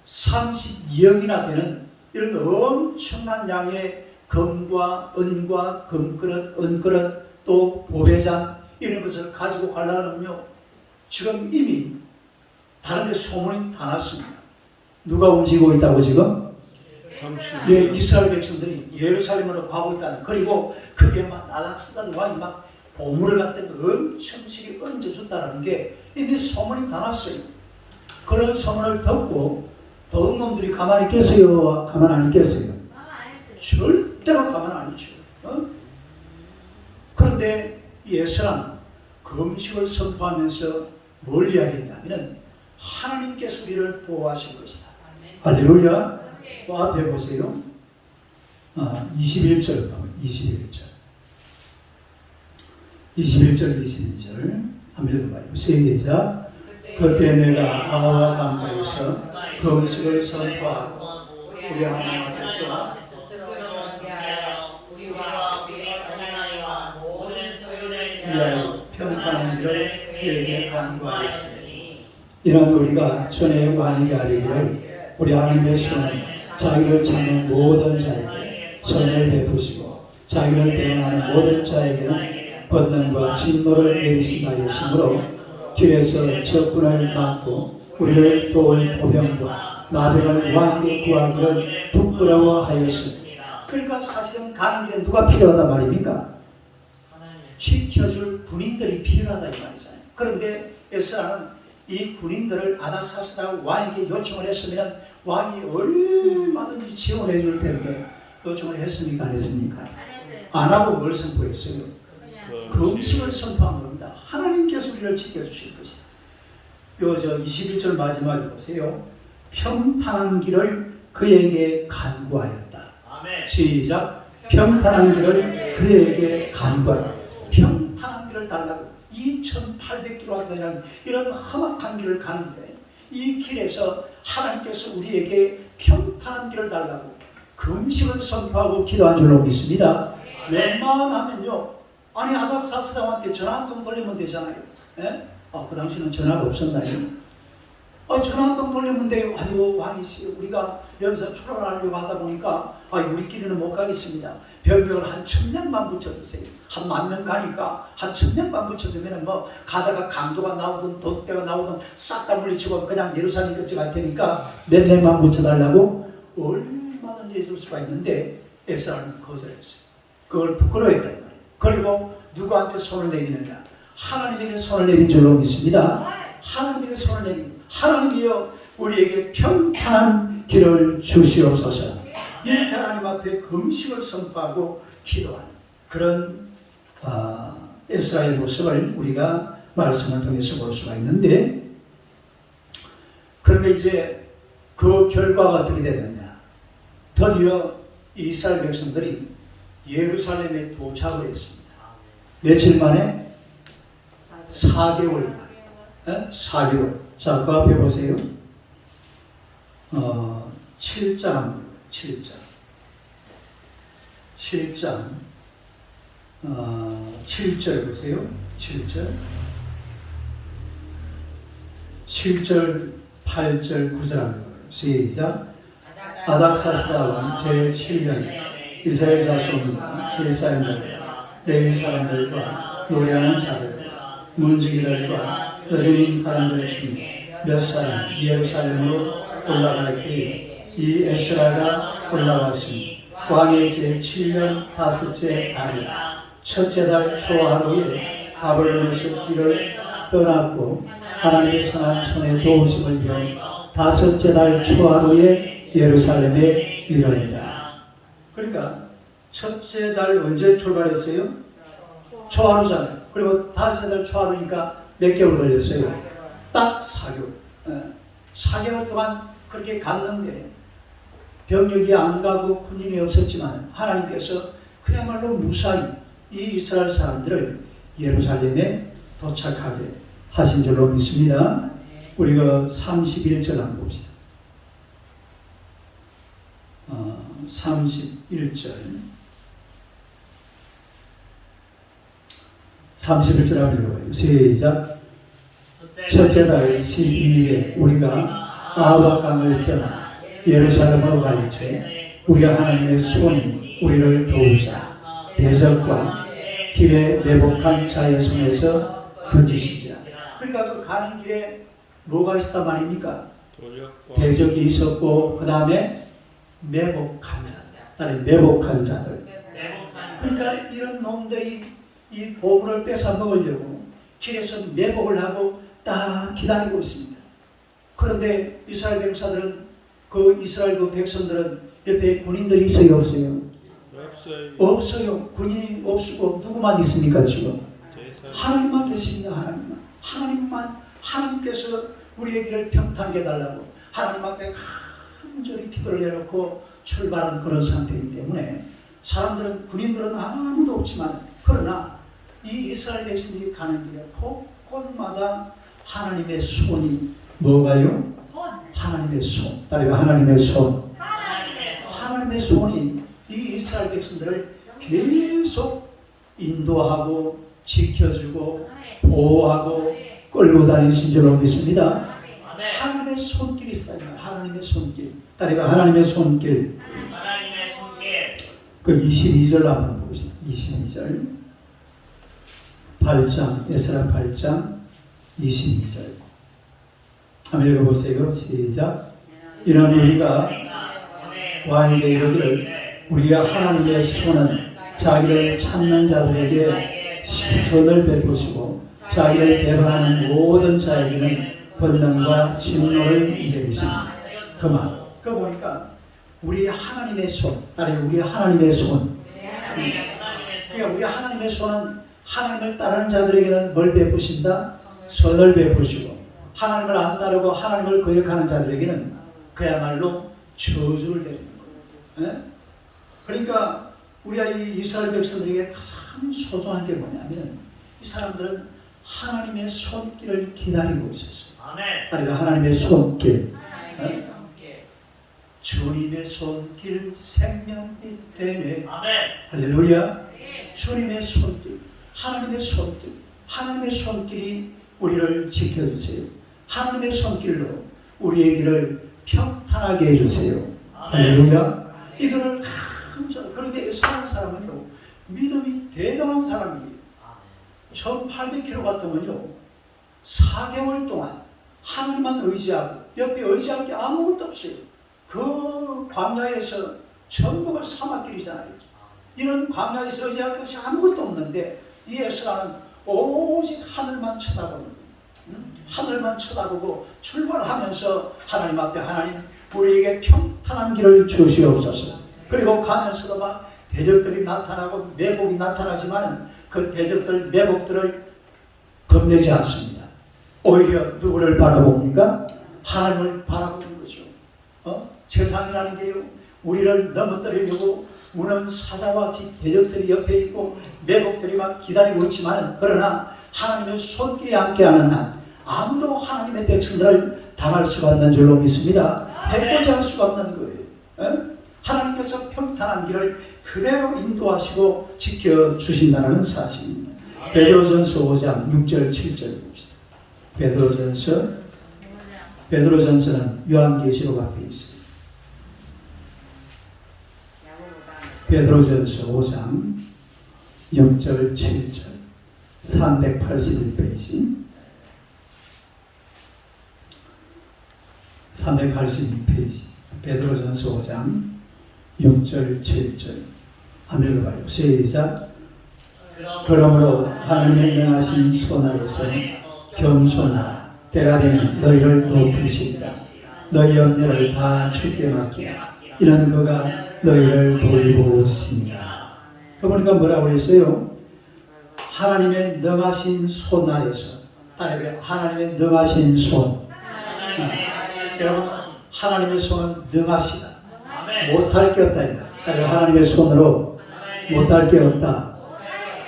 32억이나 되는 이런 엄청난 양의 금과 은과 금그릇, 은그릇, 또 보배장 이런 것을 가지고 가려면요, 지금 이미 다른 데 소문이 다 났습니다. 누가 움직이고 있다고 지금? 예, 이스라엘 백성들이 예루살렘으로 가고 있다는. 그리고 그게 막 아닥사스다 왕이 막 보물을 갖다 엄청 실이 얹어줬다는 게 이미 소문이 다 났어요. 그런 소문을 듣고 도둑놈들이 가만히 있겠어요? 가만 안 있겠어요? 절대로 가만 안 있죠. 그런데 예수는 금식을 선포하면서 뭘 이야기했냐면 하나님께서 우리를 보호하실 것이다. 할렐루야. 또 앞에 보세요. 21절 21절 22절 한번 읽어봐요. 시작. 그때 내가 아와 강가에서 금식을 선포하고 우리 하나님께서 위하여 평탄한 길을 그에게 간구하였으니. 이런 우리가 전에 왕에게 아뢰기를 우리 하나님의 손은 자기를 찾는 모든 자에게 선을 베푸시고 자기를 배반하는 모든 자에게는 권능과 진노를 내리신다 하였으므로 길에서 적군을 막고 우리를 도울 보병과 나병을 왕에게 구하기를 부끄러워하였습니다. 그러니까 사실은 가는 길에 누가 필요하단 말입니까? 지켜줄 군인들이 필요하다 이 말이잖아요. 그런데 에스라는 이 군인들을 아닥사스다 왕에게 요청을 했으면 왕이 얼마든지 지원해 줄 텐데 요청을 했습니까? 안 했습니까? 안 하고 뭘 선포했어요? 금식을 선포한 겁니다. 하나님께서 우리를 지켜주실 것이다. 요 21절 마지막에 보세요. 평탄한 길을 그에게 간구하였다. 시작. 평탄한 길을 그에게 간구하였다. 평탄한 길을 달라고. 2800km 되는 이런 험악한 길을 가는데 이 길에서 하나님께서 우리에게 평탄한 길을 달라고 금식을 선포하고 기도한 줄로 믿습니다. 웬만하면요, 아니 아닥사스다 왕한테 전화 한 통 돌리면 되잖아요. 예? 그 당시는 전화가 없었나요? 전화 한 통 돌리면 돼요. 아이고 왕이시, 우리가 여기서 출발하려고 하다 보니까 우리끼리는 못 가겠습니다. 병력을 한 1000명만 붙여주세요. 한 10,000명 가니까 한 1000명만 붙여주면 뭐 가다가 강도가 나오든 도둑대가 나오든 싹 다 물리치고 그냥 예루살렘까지 갈 테니까 몇 명만 붙여달라고 얼마든지 해줄 수가 있는데 에스라는 거절했어요. 그걸 부끄러워했다 이 말이에요. 그리고 누구한테 손을 내미느냐? 하나님에게 손을 내민 줄로 믿습니다. 하나님에게 손을 내민, 하나님이여 우리에게 평탄한 길을 주시옵소서. 이렇게 하나님 앞에 금식을 선포하고 기도하는 그런 에스라의 모습을 우리가 말씀을 통해서 볼 수가 있는데, 그런데 이제 그 결과가 어떻게 되느냐. 드디어 이스라엘 백성들이 예루살렘에 도착을 했습니다. 며칠 만에? 4개월 만에. 4개월. 자, 그 앞에 보세요. 7장 7절 보세요. 7절 8절 9절 합니다. 시작. 아닥사스다 왕 제7년 이스라엘 자손과 제사장들과 레위 사람들과 노래하는 자들 문지기들과 어린 사람들 중에 몇 사람 예루살렘으로 올라갈 때에 이 에스라가 올라왔으니 왕의 제7년 다섯째 달이라 첫째 달 초하루에 바벨론에서 길을 떠났고 하나님의 선한 손에 도우심을 배워 다섯째 달 초하루에 예루살렘에 이르니라. 그러니까 첫째 달 언제 출발했어요? 초하루잖아요. 그리고 다섯째 달 초하루니까 몇 개월 걸렸어요? 딱 4개월. 4개월 동안 그렇게 갔는데 병력이 안 가고 군인이 없었지만 하나님께서 그야말로 무사히 이 이스라엘 사람들을 예루살렘에 도착하게 하신 줄로 믿습니다. 우리가 31절 한번 봅시다. 31절 한번 읽어요. 시작. 첫째 달 12일에 우리가 아합 강을 떠나 예루살렘으로 갈 때 우리 하나님의 손이 우리를 도우사 대적과 길에 매복한 자의 손에서 건지시자. 그러니까 그 가는 길에 뭐가 있었단 말입니까? 대적이 있었고 그 다음에 매복한 자들, 매복한 자들. 그러니까 이런 놈들이 이 보물을 뺏어 먹으려고 길에서 매복을 하고 딱 기다리고 있습니다. 그런데 이스라엘 병사들은 그 이스라엘 그 백성들은 옆에 군인들이 있어요, 없어요? 없어요. 군인이 없고 누구만 있습니까 지금? 하나님만 계십니다. 하나님께서 우리의 길을 평탄하게 해달라고 하나님 앞에 간절히 기도를 내놓고 출발한 그런 상태이기 때문에 사람들은 군인들은 아무도 없지만 그러나 이 이스라엘 백성들이 가는 길에 곳곳마다 하나님의 손이 뭐가요? 하나님의 손. 따라해봐. 하나님의 손. 하나님의 손이 이 이스라엘 백성들을 계속 인도하고 지켜주고 보호하고 끌고 다니신 줄로 믿습니다. 하나님의 손길이 있어요. 하나님의 손길. 따라해봐. 하나님의 손길. 그 22절 한번 보겠습니다. 22절 8장 에스라 8장 22절 한번 읽어보세요. 시작. 이는 우리가 왕에게 이르기를 우리가 하나님의 손은 자기를 찾는 자들에게 선을 베푸시고 자기를 배반하는 모든 자에게는 권능과 진노를 내리십니다. 그만. 그 보니까 우리 하나님의 손, 우리 하나님의 손. 그러니까 우리 하나님의 손은 하나님을 따르는 자들에게는 뭘 베푸신다? 선을 베푸시고 하나님을 안 따르고 하나님을 거역하는 자들에게는 그야말로 저주를 내리는 거예요. 그러니까 우리가 이 이스라엘 백성들에게 가장 소중한 게 뭐냐면 이 사람들은 하나님의 손길을 기다리고 있었어요. 그러니까 하나님의 손길. 주님의 손길 생명이 되네. 할렐루야. 주님의 손길, 하나님의 손길, 하나님의 손길이 우리를 지켜주세요. 하나님의 손길로 우리의 길을 평탄하게 해주세요. 할렐루야. 이거를 간절. 그런데 사는 사람은요 믿음이 대단한 사람이에요. 1800km 같으면요 4개월 동안 하나님만 의지하고 옆에 의지할 게 아무것도 없어요. 그 광야에서 전부가 사막길이잖아요. 이런 광야에서 의지할 것이 아무것도 없는데 이 에스라는 오직 하늘만 쳐다보는, 하늘만 쳐다보고 출발하면서 하나님 앞에 하나님 우리에게 평탄한 길을 주시옵소서. 그리고 가면서도 막 대적들이 나타나고 매복이 나타나지만 그 대적들 매복들을 겁내지 않습니다. 오히려 누구를 바라봅니까? 하나님을 바라보는 거죠. 세상이라는 게요, 우리를 넘어뜨리려고 우는 사자와 같이 대적들이 옆에 있고 매복들이 막 기다리고 있지만, 그러나 하나님의 손길이 함께하는 한 아무도 하나님의 백성들을 당할 수가 없는 줄로 믿습니다. 해코지 할 수가 없는 거예요. 하나님께서 평탄한 길을 그대로 인도하시고 지켜주신다는 사실입니다. 베드로전서 5장 6절 7절 봅시다. 베드로전서는 요한계시록 앞에 있습니다. 베드로전서 5장 6절 7절 381페이지 382페이지 베드로전서 5장 6절 7절 한번 읽어봐요. 시작. 그러므로 하나님의 명하신 손 아래서 겸손하라. 때가 되면 너희를 높이시리라. 너희 염려를 다 주께 맡기라. 이는 그가 너희를 돌보시니라. 그러니까 뭐라고 했어요? 하나님의 능하신 손 아래서, 하나님의 능하신 손. 여러분, 하나님의 손은 능하시다. 못할 게 없다. 하나님의 손으로 못할 게 없다.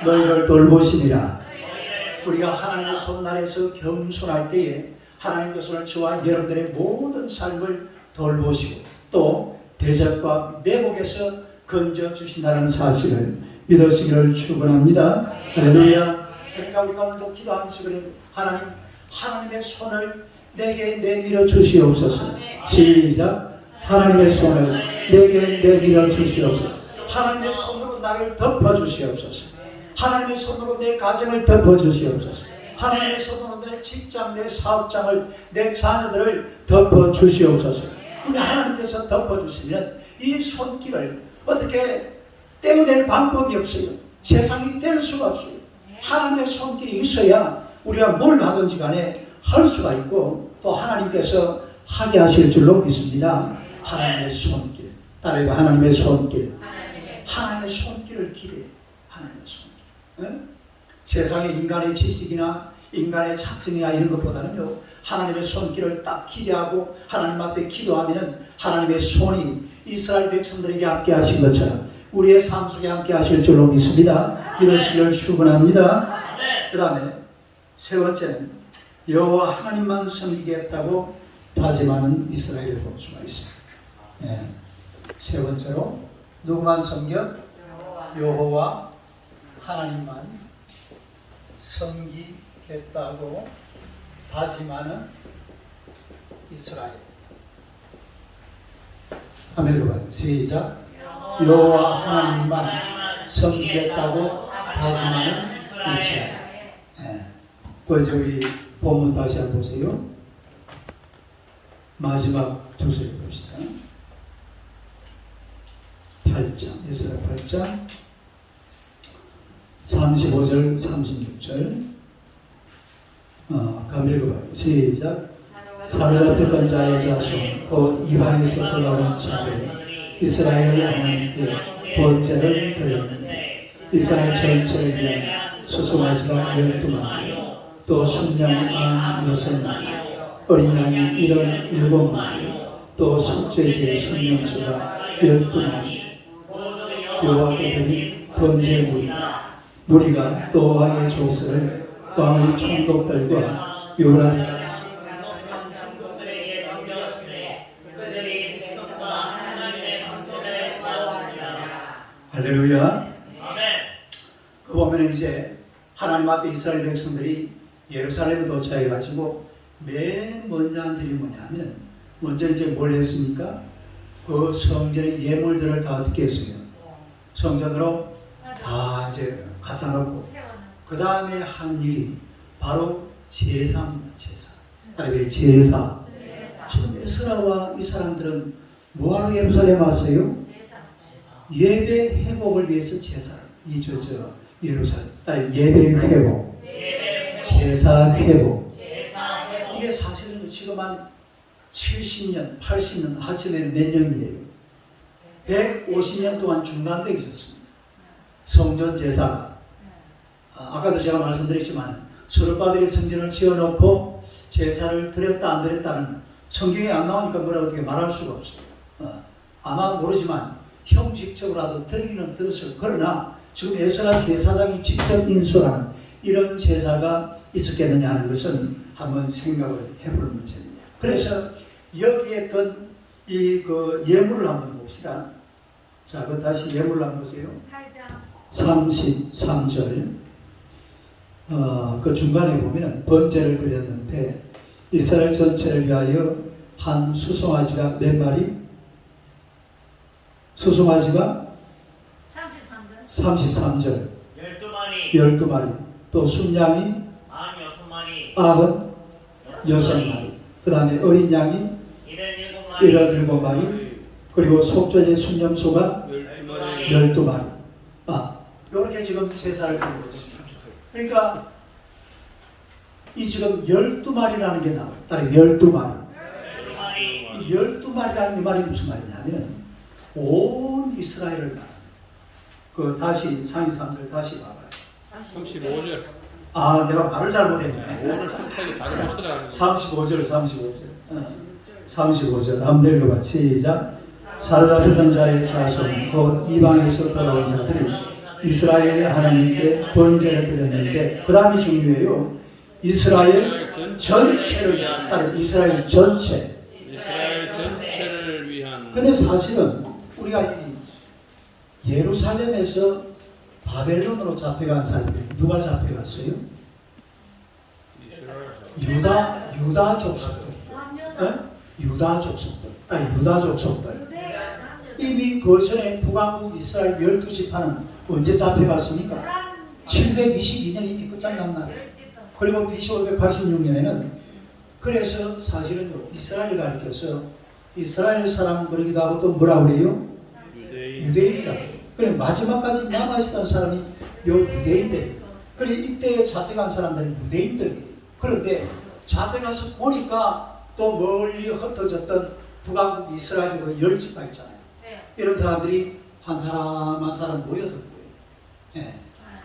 너희를 돌보시니라. 우리가 하나님의 손 아래서 겸손할 때에 하나님의 손을 저와 여러분들의 모든 삶을 돌보시고 또 대적과 매복에서 건져주신다는 사실을 믿으시기를 축원합니다. 할렐루야. 그러니까 우리가 오늘도 기도하면서 그래도 하나님의 손을 내게 내밀어 주시옵소서. 시작. 하나님의 손을 내게 내밀어 주시옵소서. 하나님의 손으로 나를 덮어 주시옵소서. 하나님의 손으로 내 가정을 덮어 주시옵소서. 하나님의 손으로 내 직장, 내 사업장을, 내 자녀들을 덮어 주시옵소서. 우리 하나님께서 덮어 주시면 이 손길을 어떻게 떼어낼 방법이 없어요. 세상이 뗄 수가 없어요. 하나님의 손길이 있어야 우리가 뭘 하든지 간에 할 수가 있고 또 하나님께서 하게 하실 줄로 믿습니다. 하나님의 손길. 따라해봐. 하나님의 손길. 하나님의 손길을 기대해. 하나님의 손길. 응? 세상의 인간의 지식이나 인간의 작정이나 이런 것보다는요, 하나님의 손길을 딱 기대하고 하나님 앞에 기도하면 하나님의 손이 이스라엘 백성들에게 함께 하신 것처럼 우리의 삶 속에 함께 하실 줄로 믿습니다. 믿으시기를 축원합니다. 그 다음에 세 번째는 여호와 하나님만 섬기겠다고 다짐하는 이스라엘을 볼 수가 있습니다. 네. 세 번째로 누구만 섬겨? 여호와 하나님만 섬기겠다고 다짐하는 이스라엘. 한번 읽어봐요. 시작. 여호와 하나님만 섬기겠다고 다짐하는 이스라엘. 네. 먼저 우리 본문 다시 한번 보세요. 마지막 두 소리 봅시다. 8장, 에스라 8장 35절 36절 한번 읽어봐요. 시작. 사로잡혔던 자의 자손 곧 이방에서 돌아온 자들 이스라엘 하나님께 번제를 드렸는데 이스라엘 전체를 위한 수송아지가 12마리 또 순양이 6마리 어린 양이 7마리 또 속죄제의 순명수가 12마리 여호와께 드린 번제물이다. 무리가 노아의 조서를 왕의 총독들과 요란 할렐루야. 그 보면 이제 하나님 앞에 이스라엘 백성들이 예루살렘에 도착해가지고 맨 먼저 한 일이 뭐냐면 먼저 이제 뭘 했습니까? 그 성전의 예물들을 다 어떻게 했어요? 성전으로 다 이제 갖다 놓고 그 다음에 한 일이 바로 제사입니다. 제사. 아니 제사. 지금 에스라와 이 사람들은 뭐하러 예루살렘 왔어요? 예배 회복을 위해서 제사를 예루살렘 예배 회복, 제사 회복. 이게 사실은 지금 한 70년, 80년 하쯤에는 몇 년이에요? 150년 동안 중단되어 있었습니다. 성전 제사가 아까도 제가 말씀드렸지만 서로바들의 성전을 지어놓고 제사를 드렸다 안 드렸다는 성경에 안 나오니까 뭐라고 어떻게 말할 수가 없어요. 아마 모르지만 형식적으로라도 드리기는 들었어요. 그러나 지금 에스라 제사장이 직접 인수하는 이런 제사가 있었겠느냐 하는 것은 한번 생각을 해볼 문제입니다. 그래서 여기에 있던 그 예물을 한번 봅시다. 자, 그 다시 예물을 한번 보세요. 33절. 그 중간에 보면은 번제를 드렸는데 이스라엘 전체를 위하여 한 수송아지가 몇 마리? 수송아지가 33절. 12마리. 12마리. 또 순양이 46마리. 96마리. 그 다음에 어린 양이 77마리. 그리고 속죄제 순념소가 12마리. 이렇게 지금 제사를 드리고 있습니다. 그러니까 이 지금 12마리라는 게 나와요. 따로 12마리. 이 12마리라는 이 말이 무슨 말이냐면 온 이스라엘을 말합니다. 그 다시 상위 3절 다시 봐봐요. 35절. 내가 말을 잘못했네. 5를 선택하게 다들 못 찾아가는 35절. 한번 읽어봐. 시작. 살아있던 자의 자손 곧 이방에서 돌아온 자들이 이스라엘의 하나님께 번제를 드렸는데 그 다음이 중요해요. 이스라엘 전체를 위한 이스라엘 전체를 위한. 근데 사실은 우리가 예루살렘에서 바벨론으로 잡혀간 사람들이 누가 잡혀갔어요? 유다 족속들. 유다 족속들. 이미 그 전에 북왕국 이스라엘 12지파는 언제 잡혀갔습니까? 722년 이미 끝장났나요? 그리고 BC 586년에는 그래서 사실은 이스라엘을 가리켜서 이스라엘 사람 그러기도 하고 또 뭐라고 그래요? 유대인이라고 해요. 그래 마지막까지 남아있었던 사람이 요 유대인들. 그래 이때 잡혀간 사람들은 유대인들이에요. 그런데 잡혀가서 보니까 또 멀리 흩어졌던 북왕국 이스라엘과 10지파 있잖아요. 이런 사람들이 한 사람 한 사람 모여든 거예요.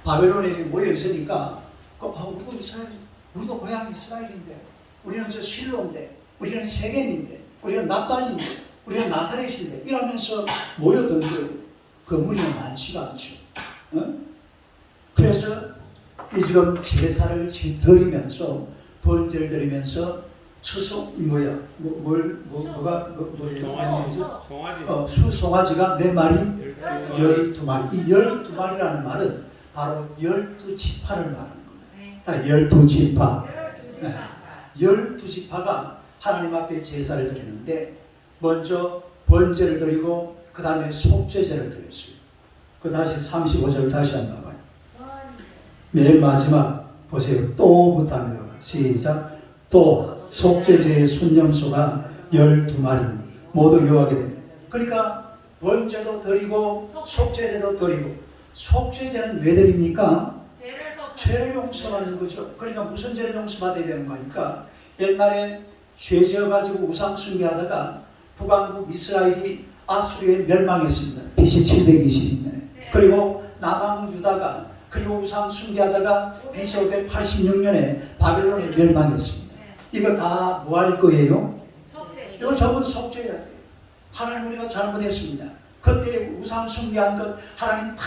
바벨론에 모여 있으니까 우리도 이스라엘, 우리도 고향 이스라엘인데, 우리는 저 실로인데, 우리는 세겜인데, 우리는 납달리인데, 우리는 나사렛인데 이러면서 모여든 거예요. 그 무리는 많지가 않죠. 그래서 이 지금 제사를 드리면서 번제를 드리면서 수송아지가 몇 마리? 12마리. 이 12마리라는 말은 바로 12지파를 말하는 거예요. 12지파. 12지파가 하나님 앞에 제사를 드리는데 먼저 번제를 드리고 그 다음에 속죄제를 드렸어요. 그 다시 35절 다시 한번 봐요. 맨 마지막 보세요. 또부터 합니다. 시작. 또 속죄제의 순념소가 12마리는 모두 여호와께 됩니다. 그러니까 번제도 드리고 속죄제도 드리고 속죄제는 왜 드립니까? 죄를 용서하는 거죠. 그러니까 무슨 죄를 용서받아야 되는 거니까 옛날에 죄 지어가지고 우상 숭배하다가 북왕국 이스라엘이 아수르에 멸망했습니다. BC 720년에. 그리고 남왕 유다가 그리고 우상 숭배하다가 BC 586년에 바벨론에 멸망했습니다. 이거 다 뭐 할 거예요? 이거 전부 속죄해야 돼요. 하나님 우리가 잘못했습니다. 그때 우상 숭배한 것 하나님 다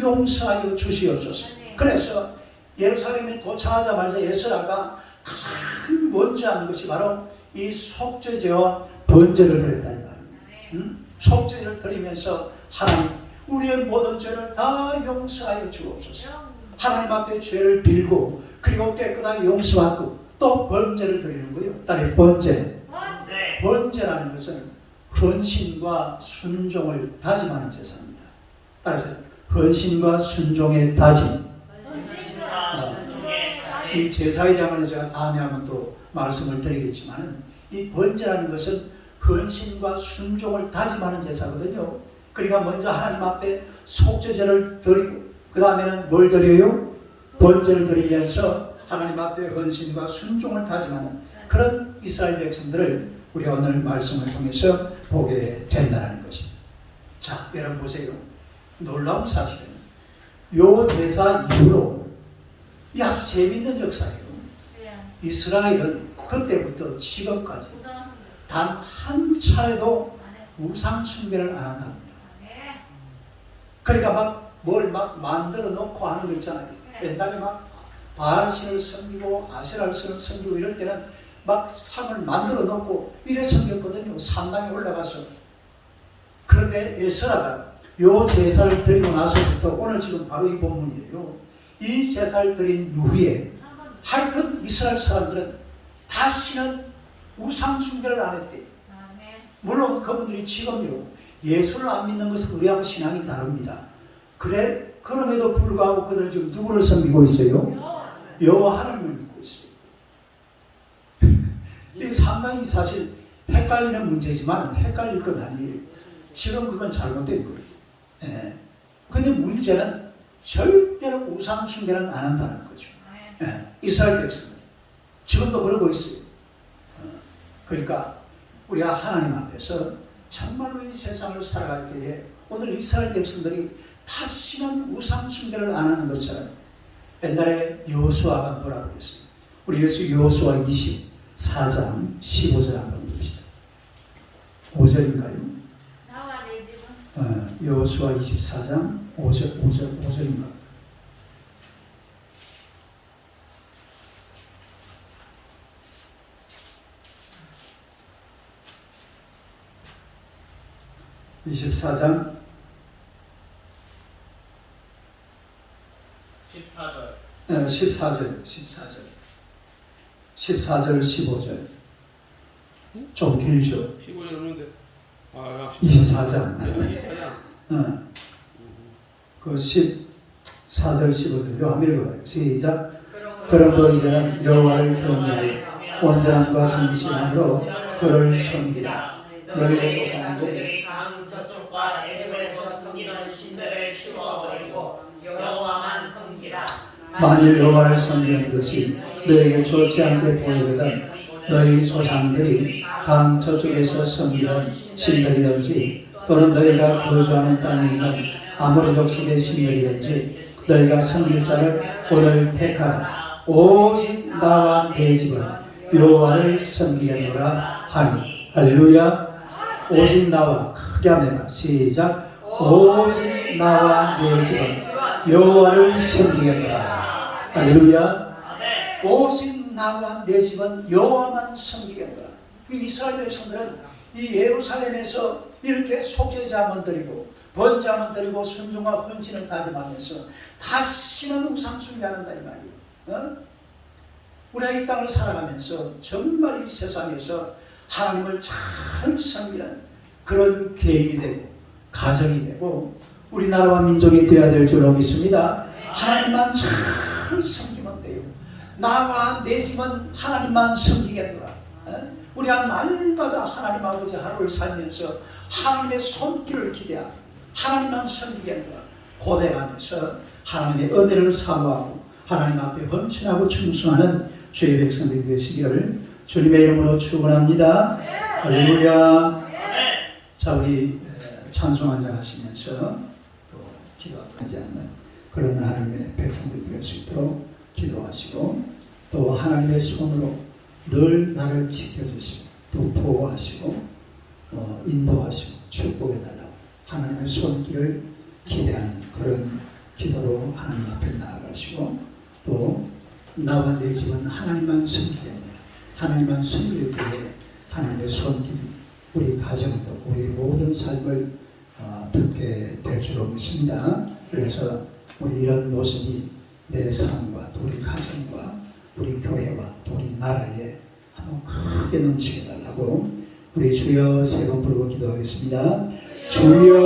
용서하여 주시옵소서. 그래서 예루살렘에 도착하자마자 에스라가 가장 먼저 하는 것이 바로 이 속죄제와 번제를 드렸다 이 말입니다. 속죄를 드리면서 하나님 우리의 모든 죄를 다 용서하여 주옵소서. 하나님 앞에 죄를 빌고 그리고 깨끗하게 용서받고 또 번제를 드리는 거예요. 딸이 번제라는 것은 헌신과 순종을 다짐하는 제사입니다. 따라서 헌신과 순종의 다짐. 이 제사에 대한 제가 다음에 한번 또 말씀을 드리겠지만 이 번제라는 것은 헌신과 순종을 다짐하는 제사거든요. 그러니까 먼저 하나님 앞에 속죄제를 드리고 그 다음에는 뭘 드려요? 번제를 드리면서 하나님 앞에 헌신과 순종을 다짐하는 그런 이스라엘 백성들을 우리가 오늘 말씀을 통해서 보게 된다는 것입니다. 자, 여러분 보세요. 놀라운 사실은 요 제사 이후로 이 아주 재미있는 역사예요. 이스라엘은 그때부터 지금까지 단 한 차례도 우상 숭배를 안 한답니다. 그러니까 막 뭘 막 만들어 놓고 하는 거 있잖아요. 옛날에 막 바알신을 섬기고 아세라를 섬기고 이럴 때는 막 상을 만들어 놓고 이래 섬겼거든요. 산당에 올라가서. 그런데 에스라가 요 제사를 드리고 나서부터 오늘 지금 바로 이 본문이에요. 이 제사를 드린 이후에 하여튼 이스라엘 사람들은 다시는 우상 숭배를 안 했대요. 물론 그분들이 지금요 예수를 안 믿는 것은 우리하고 신앙이 다릅니다. 그럼에도 불구하고 그들은 지금 누구를 섬기고 있어요? 여호와 하나님을 믿고 있어요. 이 상당히 사실 헷갈리는 문제지만 헷갈릴 건 아니에요. 지금 그건 잘못된 거예요. 예. 근데 문제는 절대로 우상 숭배는 안 한다는 거죠. 예. 이스라엘 백성들 지금도 그러고 있어요. 그러니까 우리가 하나님 앞에서 정말로 이 세상을 살아갈 때에 오늘 이스라엘 백성들이 다시는 우상 숭배를 안 하는 것처럼 옛날에 여호수아가 뭐라고 했습니다. 우리 여호수아 24장 15절 한번 봅시다. 5절인가요? 여호수아 24장 5절인가? (24장) 14절 15절 좀 길죠. 15절 없는데. 24장. 24장. 그 14절 15절 요 한번 읽어봐요. 시작. 그러므로 이제는 여호와를 경외하여 온전함과 진실함으로 그를 섬기라. 너희의 조상들이 강 저쪽과 애굽에서 섬기던 신들을 치워버리고 여호와만 섬기라. 만일 여호와를 섬기는 것이 너에게 좋지 않게 보이거든 너희 조상들이 강 저쪽에서 섬기던 신들이든지 또는 너희가 거주하는 땅에 있는 아모리 족속의 신들이든지 너희가 섬길 자를 오늘 택하라. 오직 나와 내 집은 여호와를 섬기겠노라 하니. 할렐루야. 오직 나와 크게 하면 시작. 오직 나와 내 집은 여호와를 섬기겠노라. 할렐루야. 오직 나와 내 집은 여호와만 섬기겠노라. 이스라엘 백성들은 이 예루살렘에서 이렇게 속죄제만 드리고 번제만 드리고 순종과 헌신을 다짐하면서 다시는 우상 숭배하는 다 이 말이에요. 우리가 이 땅을 살아가면서 정말 이 세상에서 하나님을 잘 섬기는 그런 개인이 되고 가정이 되고 우리나라와 민족이 되어야 될 줄로 믿습니다. 하나님만 잘 섬기면 돼요. 나와 내 집은 하나님만 섬기겠노라. 우리가 날마다 하나님 아버지 하루를 살면서 하나님의 손길을 기대하고 하나님만 섬기겠노라 고백하면서 하나님의 은혜를 사모하고 하나님 앞에 헌신하고 충성하는 주의 백성들이 되시기를 주님의 이름으로 축원합니다. 할렐루야. 자, 우리 찬송 한장 하시면서 또 기도하지 않는 그런 하나님의 백성들이 될 수 있도록 기도하시고 또 하나님의 손으로 늘 나를 지켜주시고 또 보호하시고 인도하시고 축복해달라고 하나님의 손길을 기대하는 그런 기도로 하나님 앞에 나아가시고 또 나와 내 집은 하나님만 섬기겠노라. 하나님만 섬길 때에 하나님의 손길이 우리 가정도 우리 모든 삶을 듣게 될 줄로 믿습니다. 그래서 우리 이런 모습이 내 삶과 또 우리 가정과 우리 교회와 또 우리 나라에 한번 크게 넘치게 달라고 우리 주여 세 번 부르고 기도하겠습니다. 주여